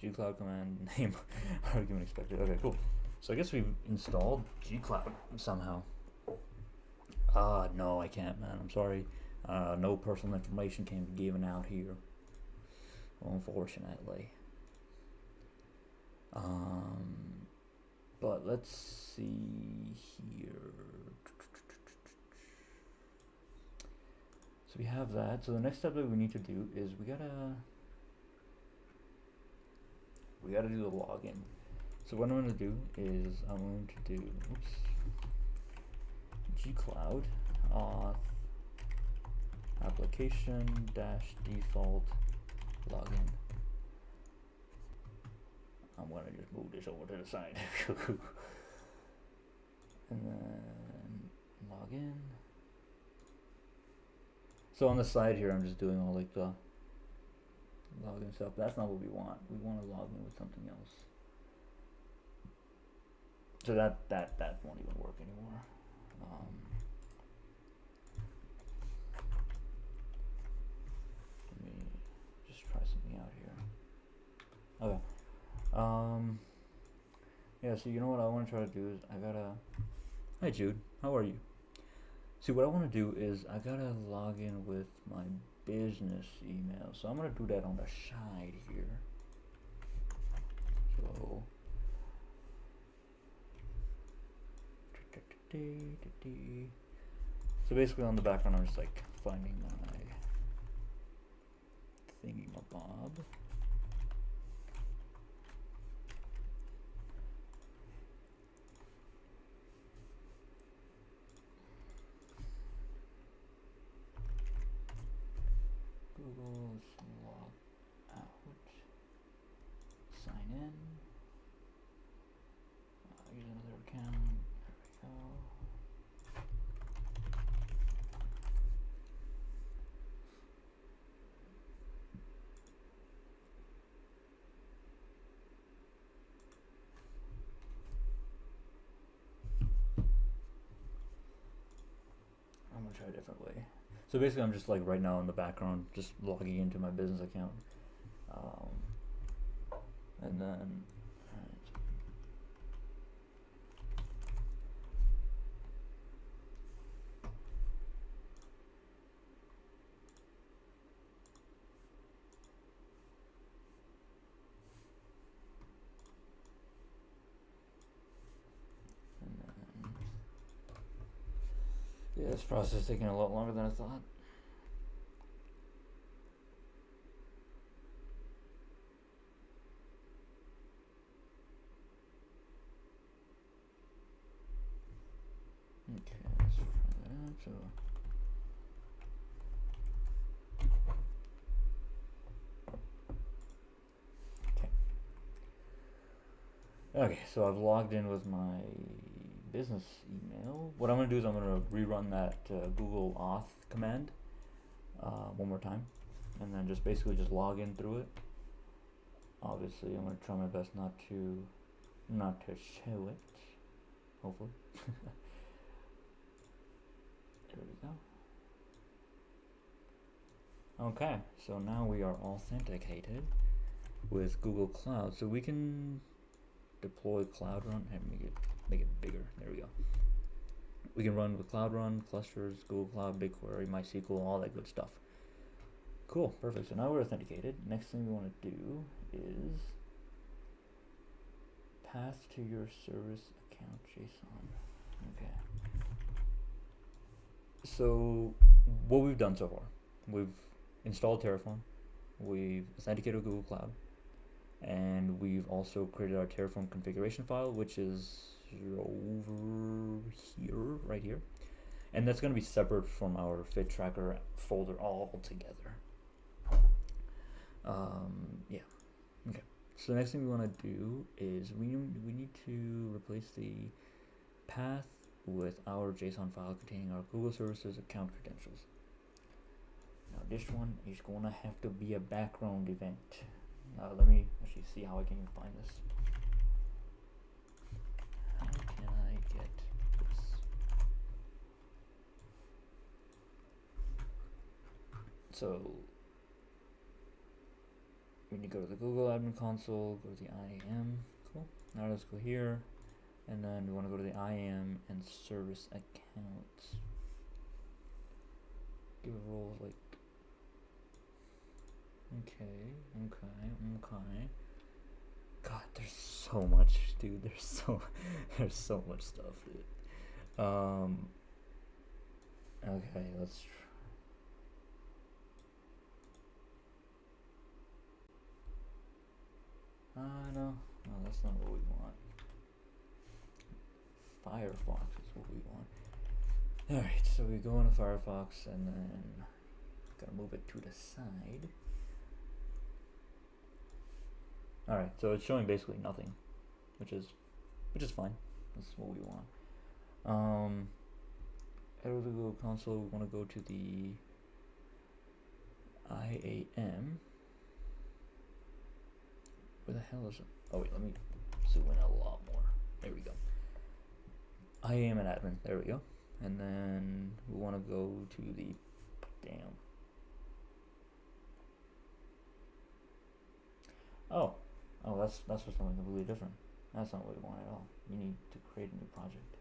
Gcloud command name argument expected. Okay, cool. So I guess we've installed gcloud somehow. No, I can't, man. I'm sorry. No personal information can be given out here, unfortunately. But let's see here. So we have that. So the next step that we need to do is we gotta do the login. So what I'm going to do is I'm going to do gcloud auth application dash default login. I'm going to just move this over to the side. And then login. in. So on the side here, I'm just doing all like the login stuff. That's not what we want. We want to log in with something else. So that won't even work anymore. Let me just try something out here. Okay. Yeah, so you know what I want to try to do is hi Jude, how are you? See, what I want to do is I gotta log in with my business email. So I'm gonna do that on the side here. So basically on the background I'm just like finding my thingy-mabob. Google log out, sign in, use another account, there we go. I'm gonna try a different way. So basically I'm just like right now in the background just logging into my business account, and then yeah, this process is taking a lot longer than I thought. Okay, let's try that. So okay, so I've logged in with my business email. What I'm going to do is I'm going to rerun that Google auth command one more time, and then just basically just log in through it. Obviously, I'm going to try my best not to show it. Hopefully. There we go. Okay, so now we are authenticated with Google Cloud, so we can deploy Cloud Run and make it bigger. There we go. We can run with Cloud Run, clusters, Google Cloud, BigQuery, MySQL, all that good stuff. Cool, perfect. So now we're authenticated. Next thing we want to do is path to your service account JSON. Okay. So what we've done so far, we've installed Terraform, we've authenticated with Google Cloud, and we've also created our Terraform configuration file, which is over here, right here, and that's going to be separate from our fit tracker folder altogether. Yeah. Okay. So the next thing we want to do is we need to replace the path with our JSON file containing our Google Services account credentials. Now this one is gonna have to be a background event. Let me actually see how I can even find this. How can I get this? So we need to go to the Google admin console, go to the IAM. Cool. Now let's go here. And then we want to go to the IAM and service accounts. Give a role like, okay. God, there's so much, dude. There's so much stuff, dude. Okay, let's no, that's not what we want. Firefox is what we want. Alright, so we go into Firefox and then gotta move it to the side. Alright, so it's showing basically nothing, which is fine. That's what we want. head over to Google Console. We want to go to the IAM. Where the hell is it? Oh wait, let me zoom in a lot more. There we go. IAM and admin. There we go. And then we want to go to the Oh, that's for something completely different. That's not what we want at all. You need to create a new project.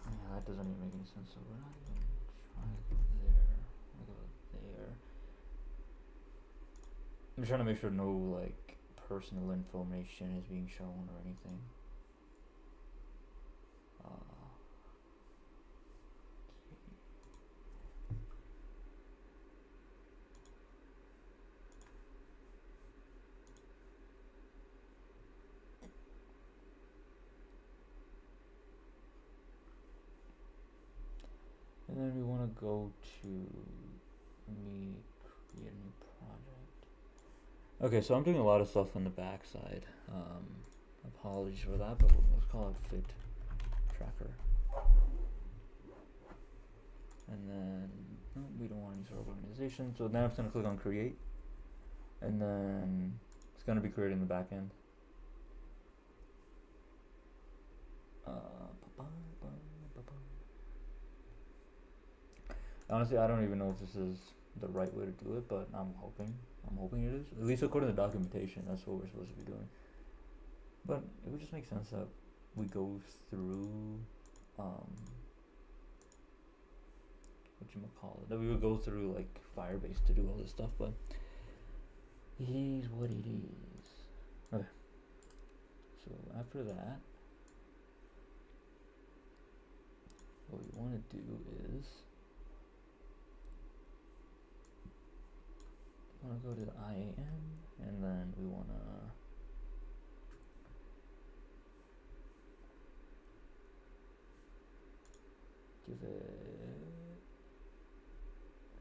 Yeah, that doesn't even make any sense. So we're not even trying to go there. We'll go there. I'm trying to make sure no like personal information is being shown or anything. And then we want to go to create a new project. Okay, so I'm doing a lot of stuff on the back side. Apologies for that, but let's call it fit tracker. And then we don't want any sort of organization. So now I'm just going to click on create. And then it's going to be creating the back end. Honestly, I don't even know if this is the right way to do it, but I'm hoping it is. At least according to the documentation, that's what we're supposed to be doing. But it would just make sense that we go through, that we would go through like Firebase to do all this stuff, but it is what it is. Okay. So after that, what we want to do is we want to go to the IAM, and then we want to give it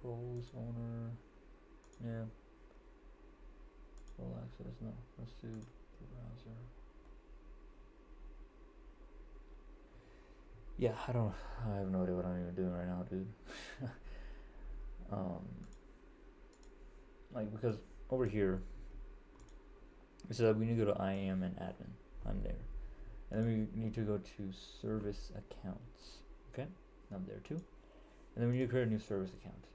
roles owner, yeah, role access, no, let's do browser. Yeah, I have no idea what I'm even doing right now, dude. Like, because over here it said we need to go to IAM and admin. I'm there. And then we need to go to service accounts. Okay, I'm there too. And then we need to create a new service account.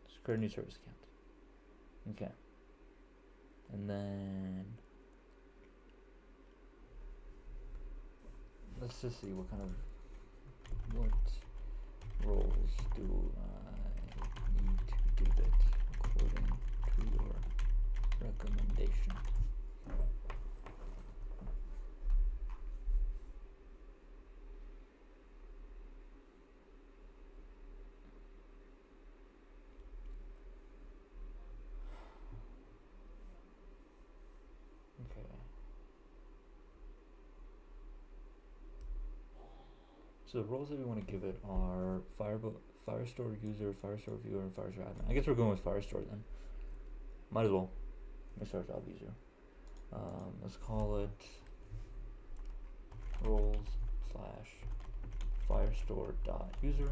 Just create a new service account. Okay. And then let's just see what roles do I need to give it according to your recommendation. Okay. So the roles that we want to give it are Firestore user, Firestore viewer, and Firestore admin. I guess we're going with Firestore then. Might as well. Make our job easier. Let's call it roles / Firestore.user.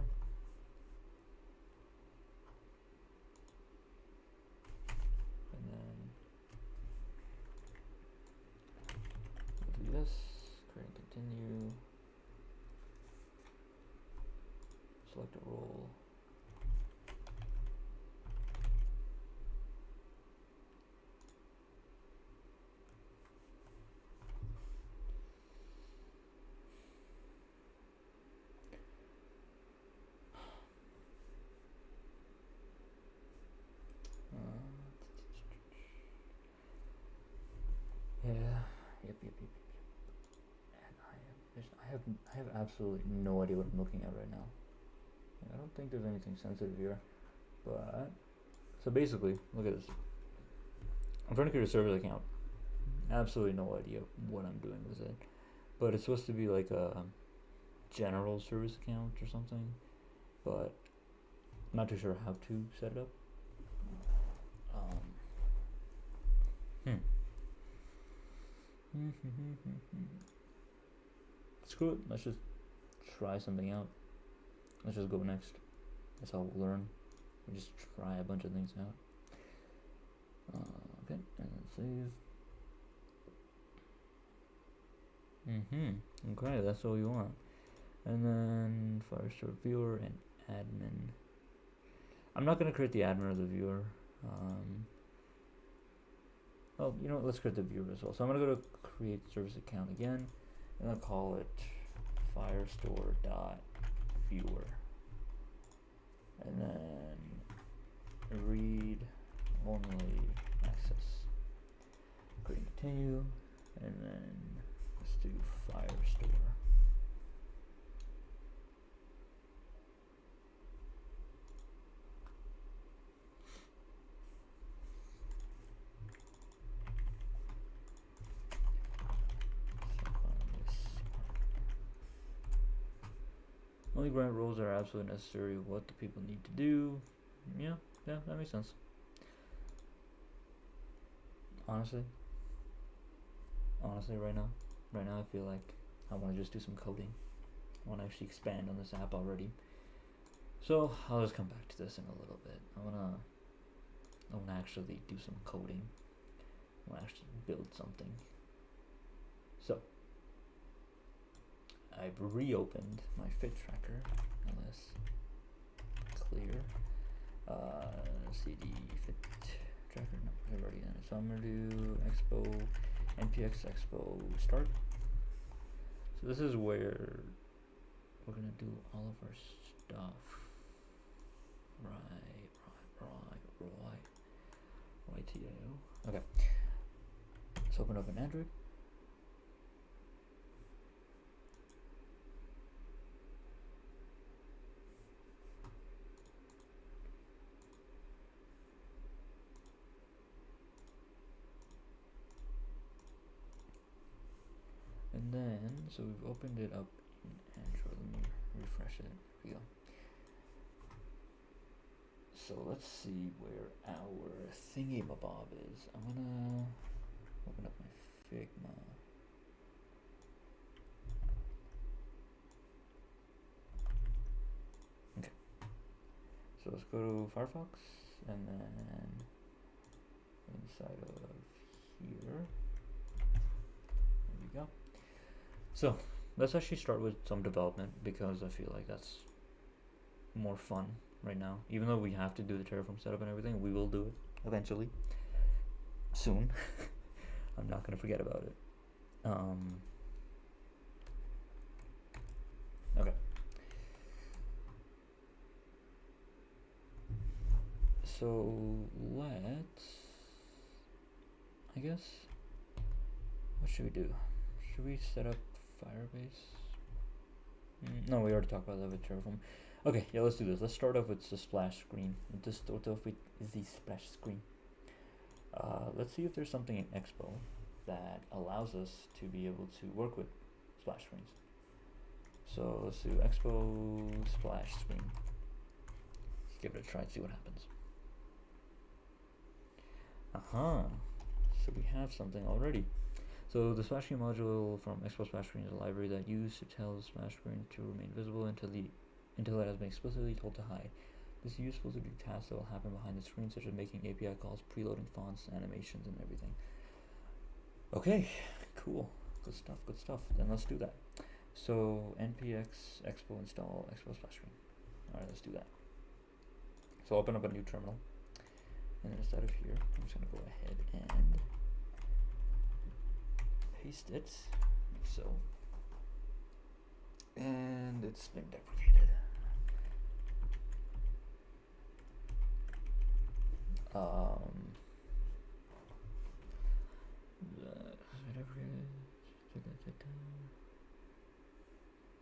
And then we'll do this, create and continue. Select a role. And I have absolutely no idea what I'm looking at right now. I don't think there's anything sensitive here, but so basically, look at this. I'm trying to create a service account. Absolutely no idea what I'm doing with it, but it's supposed to be like a general service account or something, but I'm not too sure how to set it up. Screw it. Let's just try something out. Let's just go next. That's how we'll learn. We just try a bunch of things out. Okay, and then save. Okay, that's all you want. And then Firestore viewer and admin. I'm not gonna create the admin or the viewer. Oh, you know what? Let's create the viewer as well. So I'm gonna go to create service account again, and I'll call it firestore.viewer, and then read only access. Create and continue, and then let's do firestore. Only grant roles are absolutely necessary. What do people need to do? Yeah, that makes sense. Honestly, right now, I feel like I want to just do some coding. I want to actually expand on this app already. So I'll just come back to this in a little bit. I wanna actually do some coding. I wanna actually build something. So I've reopened my fit tracker, ls clear cd fit tracker. No, I've already done it. So I'm gonna do expo npx expo start. So this is where we're gonna do all of our stuff. YTIO. Okay. Let's open up an Android. And then, so we've opened it up in Android. Let me refresh it. Here we go. So let's see where our thingy-mabob is. I'm gonna open up my Figma. Okay. So let's go to Firefox, and then inside of here. There we go. So let's actually start with some development, because I feel like that's more fun right now. Even though we have to do the Terraform setup and everything, we will do it eventually, soon. I'm not gonna forget about it. Okay. So let's, I guess, what should we do? Should we set up Firebase? No, we already talked about that with Terraform. Okay, yeah, let's do this. Let's start off with the splash screen. Let's start off with the splash screen. Let's see if there's something in Expo that allows us to be able to work with splash screens. So let's do Expo splash screen. Let's give it a try and see what happens. So we have something already. So the splash screen module from Expo splash screen is a library that used to tell the splash screen to remain visible until it has been explicitly told to hide. This is useful to do tasks that will happen behind the screen, such as making API calls, preloading fonts, animations, and everything. Okay, cool. Good stuff. Then let's do that. So npx expo install expo splash screen. Alright, let's do that. So open up a new terminal. And then instead of here, I'm just going to go ahead and paste it, like so. And it's been deprecated.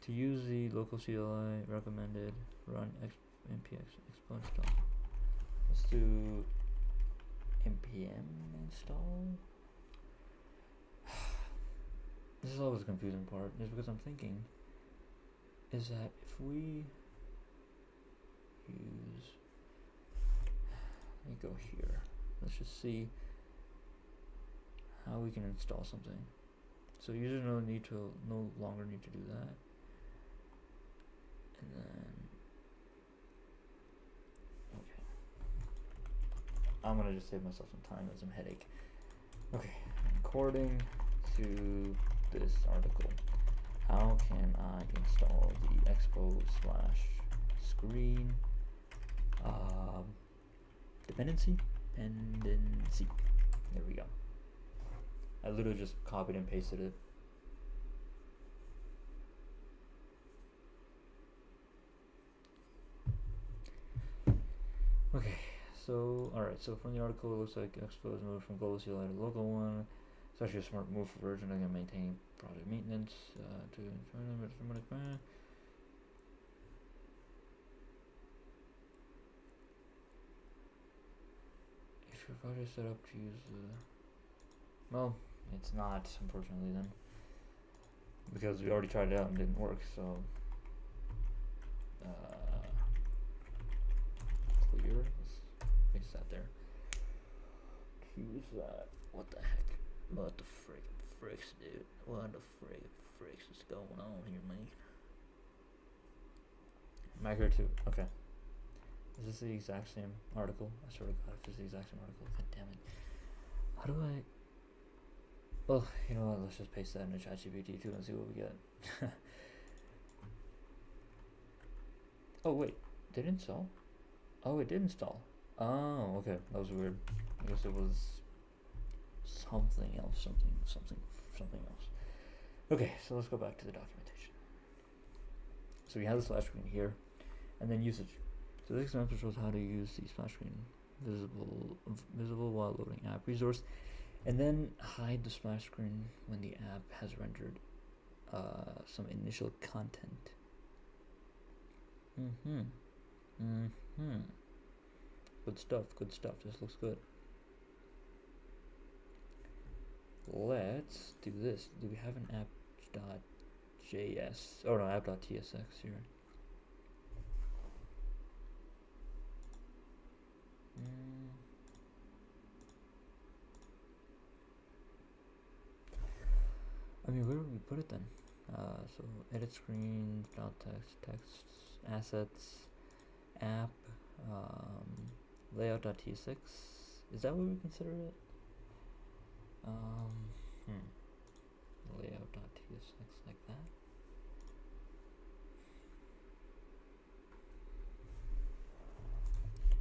To use the local CLI recommended, run npx expo install. Let's do npm install. This is always the confusing part, just because I'm thinking is that if we use, let me go here. Let's just see how we can install something. So users no longer need to do that. And then, okay. I'm gonna just save myself some time and some headache. Okay, according to this article, how can I install the expo / screen dependency? There we go. I literally just copied and pasted it. Okay, so alright, so from the article it looks like expo is moved from global CLI to local one. It's actually a smart move for version. I can maintain project maintenance to if your project is set up to use the, well, it's not, unfortunately, then, because we already tried it out and didn't work. So clear, let's fix that there. Use that. What the heck? What the fricks, dude? What the fricks is going on here, man? Micro 2. Okay. Is this the exact same article? I swear to God, if it's the exact same article. God damn it. How do I? Well, you know what? Let's just paste that into ChatGPT too and see what we get. Oh wait, did it install? Oh, it did install. Oh, okay. That was weird. I guess it was something else. Something else. Okay, so let's go back to the documentation. So we have the splash screen here, and then usage. So this example shows how to use the splash screen visible while loading app resource, and then hide the splash screen when the app has rendered some initial content. Good stuff. This looks good. Let's do this. Do we have an app.js? Oh no, app.tsx here. I mean, where would we put it then? So edit screen, text, assets, app, layout.tsx. Is that what we consider it? Layout.tsx, like that.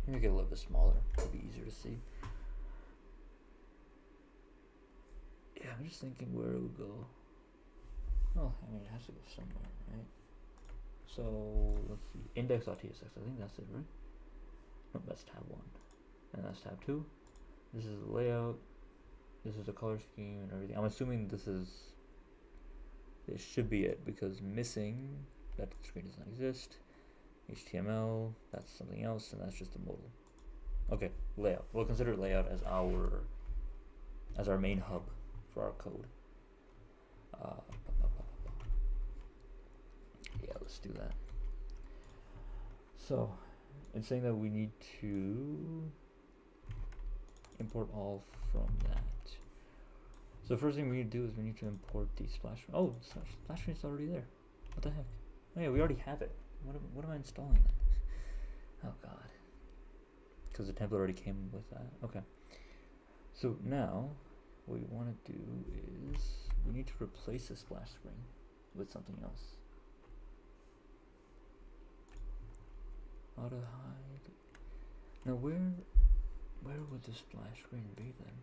Make it a little bit smaller. It'll be easier to see. Yeah, I'm just thinking where it would go. Well, I mean, it has to go somewhere, right? So let's see, index.tsx. I think that's it, right? No, that's tab 1, and that's tab 2. This is the layout. This is the color scheme and everything. I'm assuming this should be it, because missing, that screen does not exist. HTML, that's something else, and that's just a modal. Okay, layout. We'll consider layout as our main hub for our code. Yeah, let's do that. So it's saying that we need to import all from that. So the first thing we need to do is we need to import the splash. Oh, splash screen is already there. What the heck? Oh yeah, we already have it. What am I installing then? Oh god. Because the template already came with that. Okay. So now what we want to do is we need to replace the splash screen with something else. Auto hide. Now where would the splash screen be then?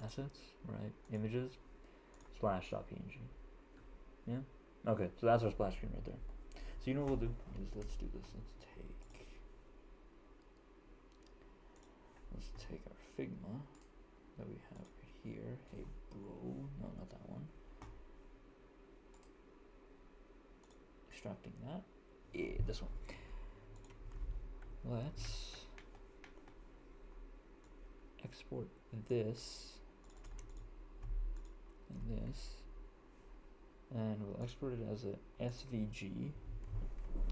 Assets, right? Images, splash.png. Yeah? Okay, so that's our splash screen right there. So you know what we'll do is let's do this. Let's take our figma that we have right here. Hey bro, no, not that one. Extracting that. Yeah, this one. Let's export this and this, and we'll export it as a SVG.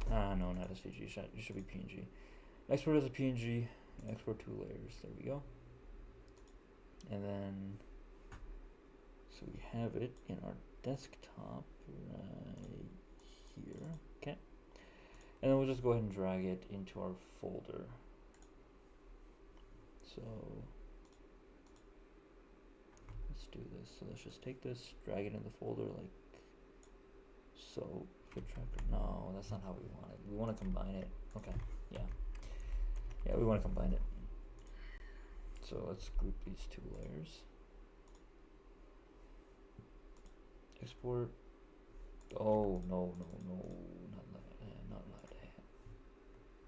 No, not SVG. It should be PNG. Export as a PNG. Export 2 layers. There we go. And then, so we have it in our desktop right here. Okay. And then we'll just go ahead and drag it into our folder. So let's do this. So let's just take this, drag it in the folder like so. Fit tracker. No, that's not how we want it. We want to combine it. Okay. Yeah. Yeah, we want to combine it. So let's group these 2 layers. Export. Oh no, not that.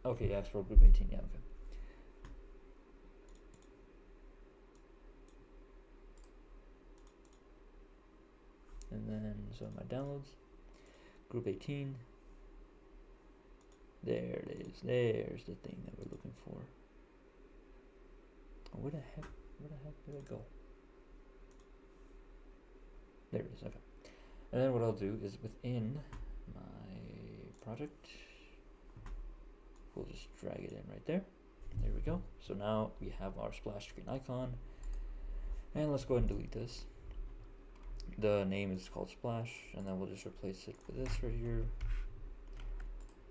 Okay, yeah, export group 18. Yeah, okay. And then so my downloads, group 18. There it is. There's the thing that we're looking for. Oh, where the heck did it go? There it is. Okay. And then what I'll do is within my project, we'll just drag it in right there. There we go. So now we have our splash screen icon. And let's go ahead and delete this. The name is called Splash, and then we'll just replace it with this right here.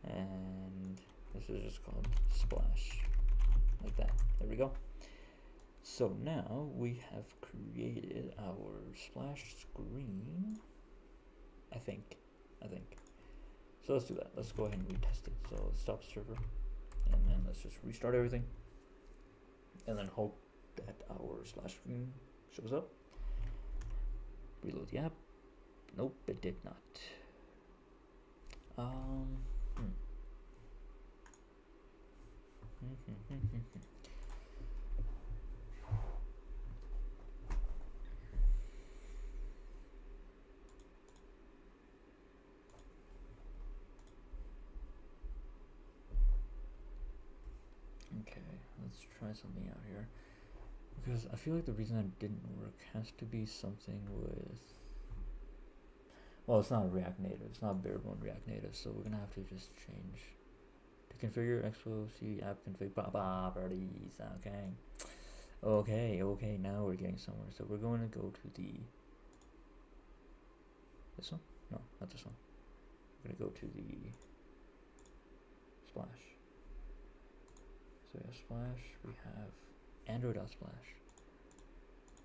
And this is just called Splash, like that. There we go. So now we have created our splash screen, I think. So let's do that. Let's go ahead and retest it. So let's stop server, and then let's just restart everything, and then hope that our splash screen shows up. Reload the app. Nope, it did not. Okay, let's try something out here. Because I feel like the reason it didn't work has to be something with... Well, it's not React Native. It's not barebone React Native, so we're going to have to just change. To configure expo app config properties. Okay, now we're getting somewhere. So we're going to go to the... This one? No, not this one. We're going to go to the Splash. So we have Splash, we have Android.splash.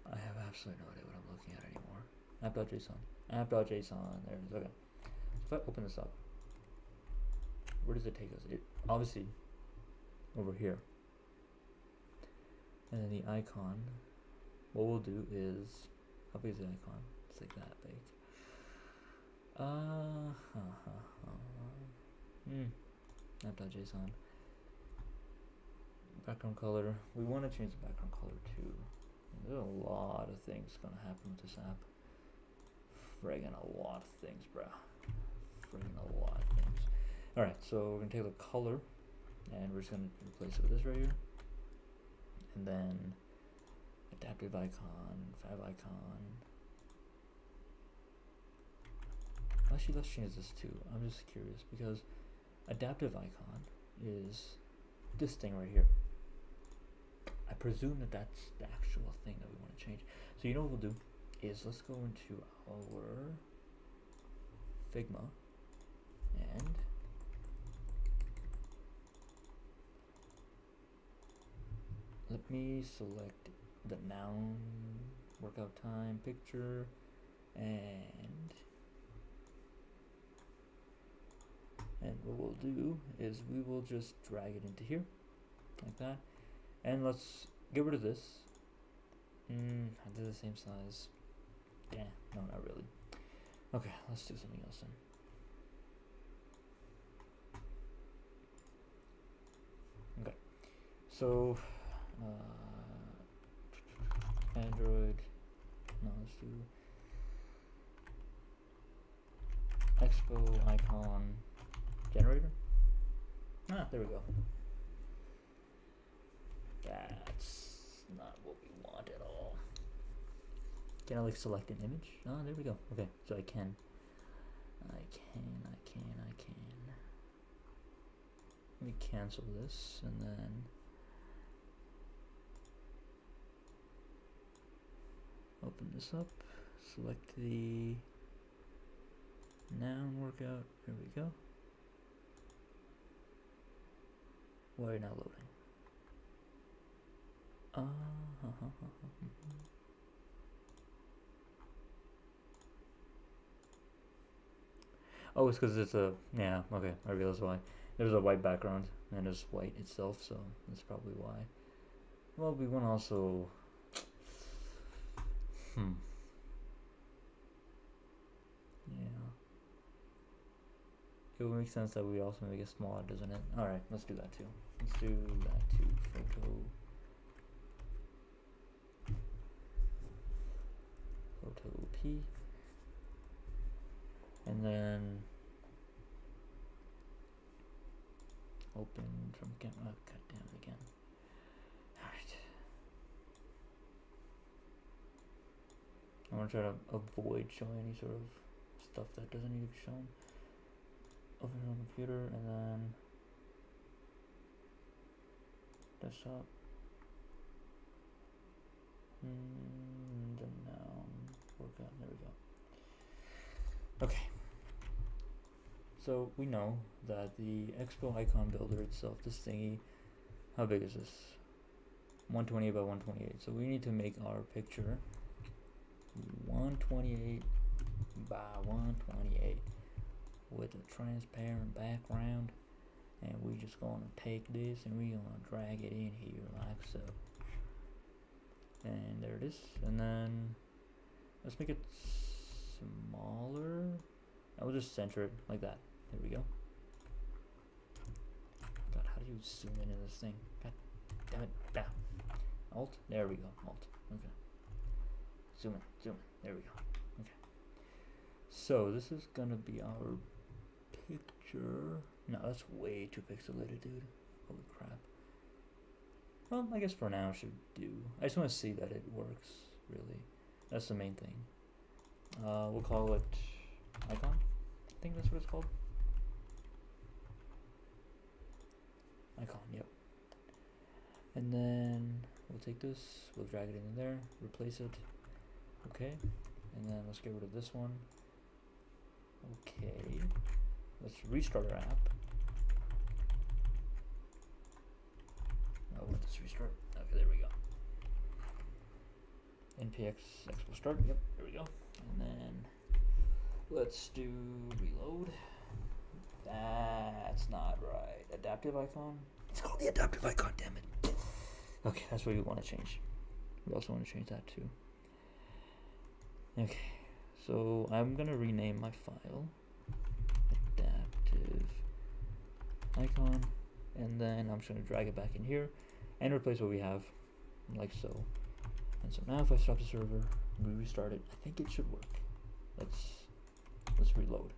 I have absolutely no idea what I'm looking at anymore. App.json, there it is, okay. So if I open this up, where does it take us? It obviously over here. And then the icon, what we'll do is, how big is the icon? It's like that big. App.json. Background color. We want to change the background color too. There's a lot of things gonna happen with this app. Friggin' a lot of things, bruh. Friggin' a lot of things. Alright, so we're gonna take the color and we're just gonna replace it with this right here. And then adaptive icon, fav icon. Actually, let's change this too. I'm just curious because adaptive icon is this thing right here. I presume that that's the actual thing that we want to change. So you know what we'll do is let's go into our Figma and let me select the noun, workout time, picture, and what we'll do is we will just drag it into here like that. And let's get rid of this. I did the same size. Yeah, no, not really. Okay, let's do something else then. Okay, so Android. No, let's do Expo icon generator. There we go. That's not what we want at all. Can I like select an image? There we go. Okay, so I can. Let me cancel this and then open this up, select the noun workout, there we go. Why are you not loading? Oh, it's because it's a, yeah, okay, I realize why. There's a white background, and it's white itself, so that's probably why. Well, we want to also, yeah. It would make sense that we also make it smaller, doesn't it? Alright, let's do that too. Let's do that too. Photo P. And then open from camera. Oh, god damn it again. Alright. I want to try to avoid showing any sort of stuff that doesn't need to be shown. Open it on the computer and then desktop. The noun workout. There we go. Okay. So we know that the Expo icon builder itself, this thingy, how big is this? 128 by 128. So we need to make our picture 128 by 128 with a transparent background, and we just gonna take this and we're gonna drag it in here like so. And there it is. And then let's make it smaller. I will just center it like that. There we go. God, how do you zoom in this thing? God damn it. Down. Alt. There we go. Alt. Okay. Zoom in. Zoom in. There we go. Okay. So this is gonna be our picture. No, that's way too pixelated, dude. Holy crap. Well, I guess for now it should do. I just want to see that it works, really. That's the main thing. We'll call it icon. I think that's what it's called. Icon, yep. And then we'll take this, we'll drag it in there, replace it. Okay. And then let's get rid of this one. Okay. Let's restart our app. Oh, let's restart. Okay, there we go. npx expo start. Yep, there we go. And then let's do reload. That's not right. Adaptive icon. It's called the adaptive icon. Damn it. Okay, that's what we want to change. We also want to change that too. Okay, so I'm gonna rename my file adaptive icon, and then I'm just gonna drag it back in here and replace what we have, like so. And so now if I stop the server, we restart it, I think it should work. Let's reload.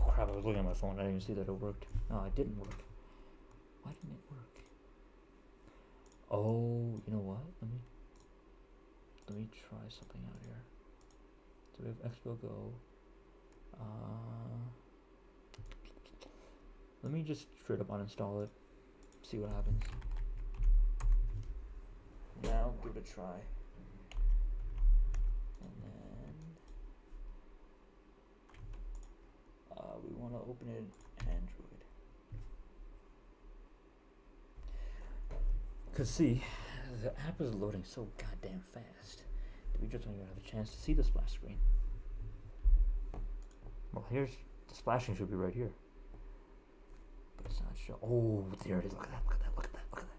Oh crap, I was looking at my phone, I didn't even see that it worked. No, it didn't work. Why didn't it work? Oh, you know what? Let me try something out here. So we have Expo Go. Let me just straight up uninstall it, see what happens. Now give it a try. And then we want to open it in Android. Cause see, the app is loading so goddamn fast that we just don't even have a chance to see the splash screen. Well, here's the splashing should be right here. But it's not show. Oh, there it is. Look at that, look at that, look at that, look at that.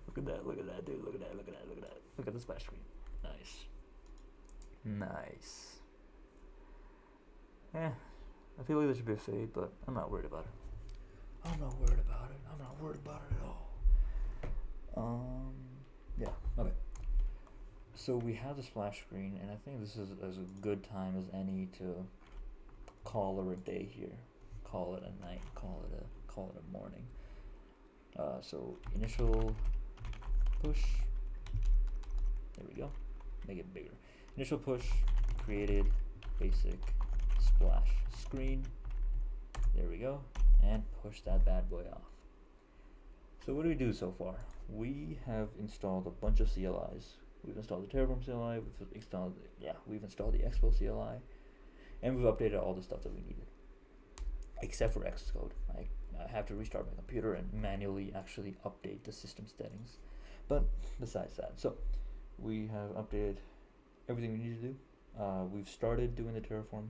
Look at that, look at that, dude. Look at that, look at that, look at that. Look at the splash screen. Nice. Nice. I feel like there should be a fade, but I'm not worried about it. I'm not worried about it. I'm not worried about it at all. Yeah, okay. So we have the splash screen, and I think this is as good time as any to call it a day here. Call it a night, call it a morning. So initial push. There we go. Make it bigger. initial push created basic splash screen. There we go, and push that bad boy off. So what do we do so far? We have installed a bunch of CLIs. We've installed the Terraform CLI, we've installed the Expo CLI, and we've updated all the stuff that we needed. Except for Xcode. I have to restart my computer and manually actually update the system settings. But besides that, so we have updated everything we need to do. We've started doing the Terraform.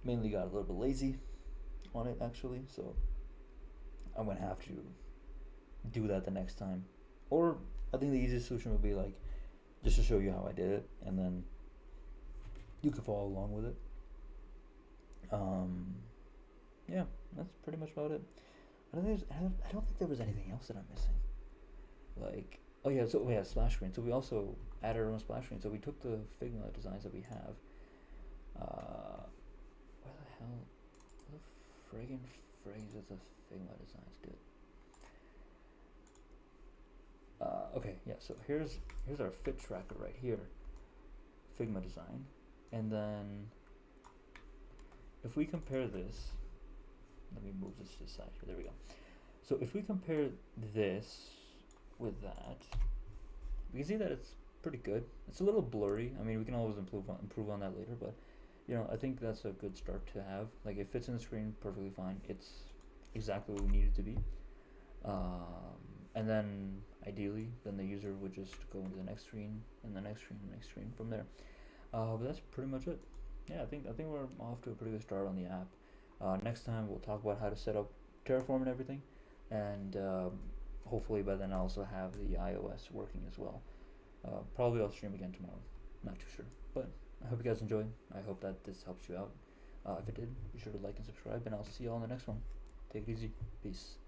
Mainly got a little bit lazy on it actually, so I'm gonna have to do that the next time. Or I think the easiest solution would be like just to show you how I did it, and then you can follow along with it. Yeah, that's pretty much about it. I don't think there was anything else that I'm missing. Like, oh yeah, so we have splash screen. So we also added our own splash screen. So we took the Figma designs that we have. Where the hell? What the friggin' phrase is the Figma designs, dude? Okay, yeah. So here's our fit tracker right here. Figma design, and then if we compare this, let me move this to the side here. There we go. So if we compare this with that, we can see that it's pretty good. It's a little blurry. I mean, we can always improve on that later, but you know, I think that's a good start to have. Like, it fits in the screen perfectly fine. It's exactly what we need it to be. And then ideally, then the user would just go into the next screen and the next screen and the next screen from there. But that's pretty much it. Yeah, I think we're off to a pretty good start on the app. Next time we'll talk about how to set up Terraform and everything, and hopefully by then I'll also have the iOS working as well. Probably I'll stream again tomorrow. Not too sure, but I hope you guys enjoyed. I hope that this helps you out. If it did, be sure to like and subscribe, and I'll see you all in the next one. Take it easy. Peace.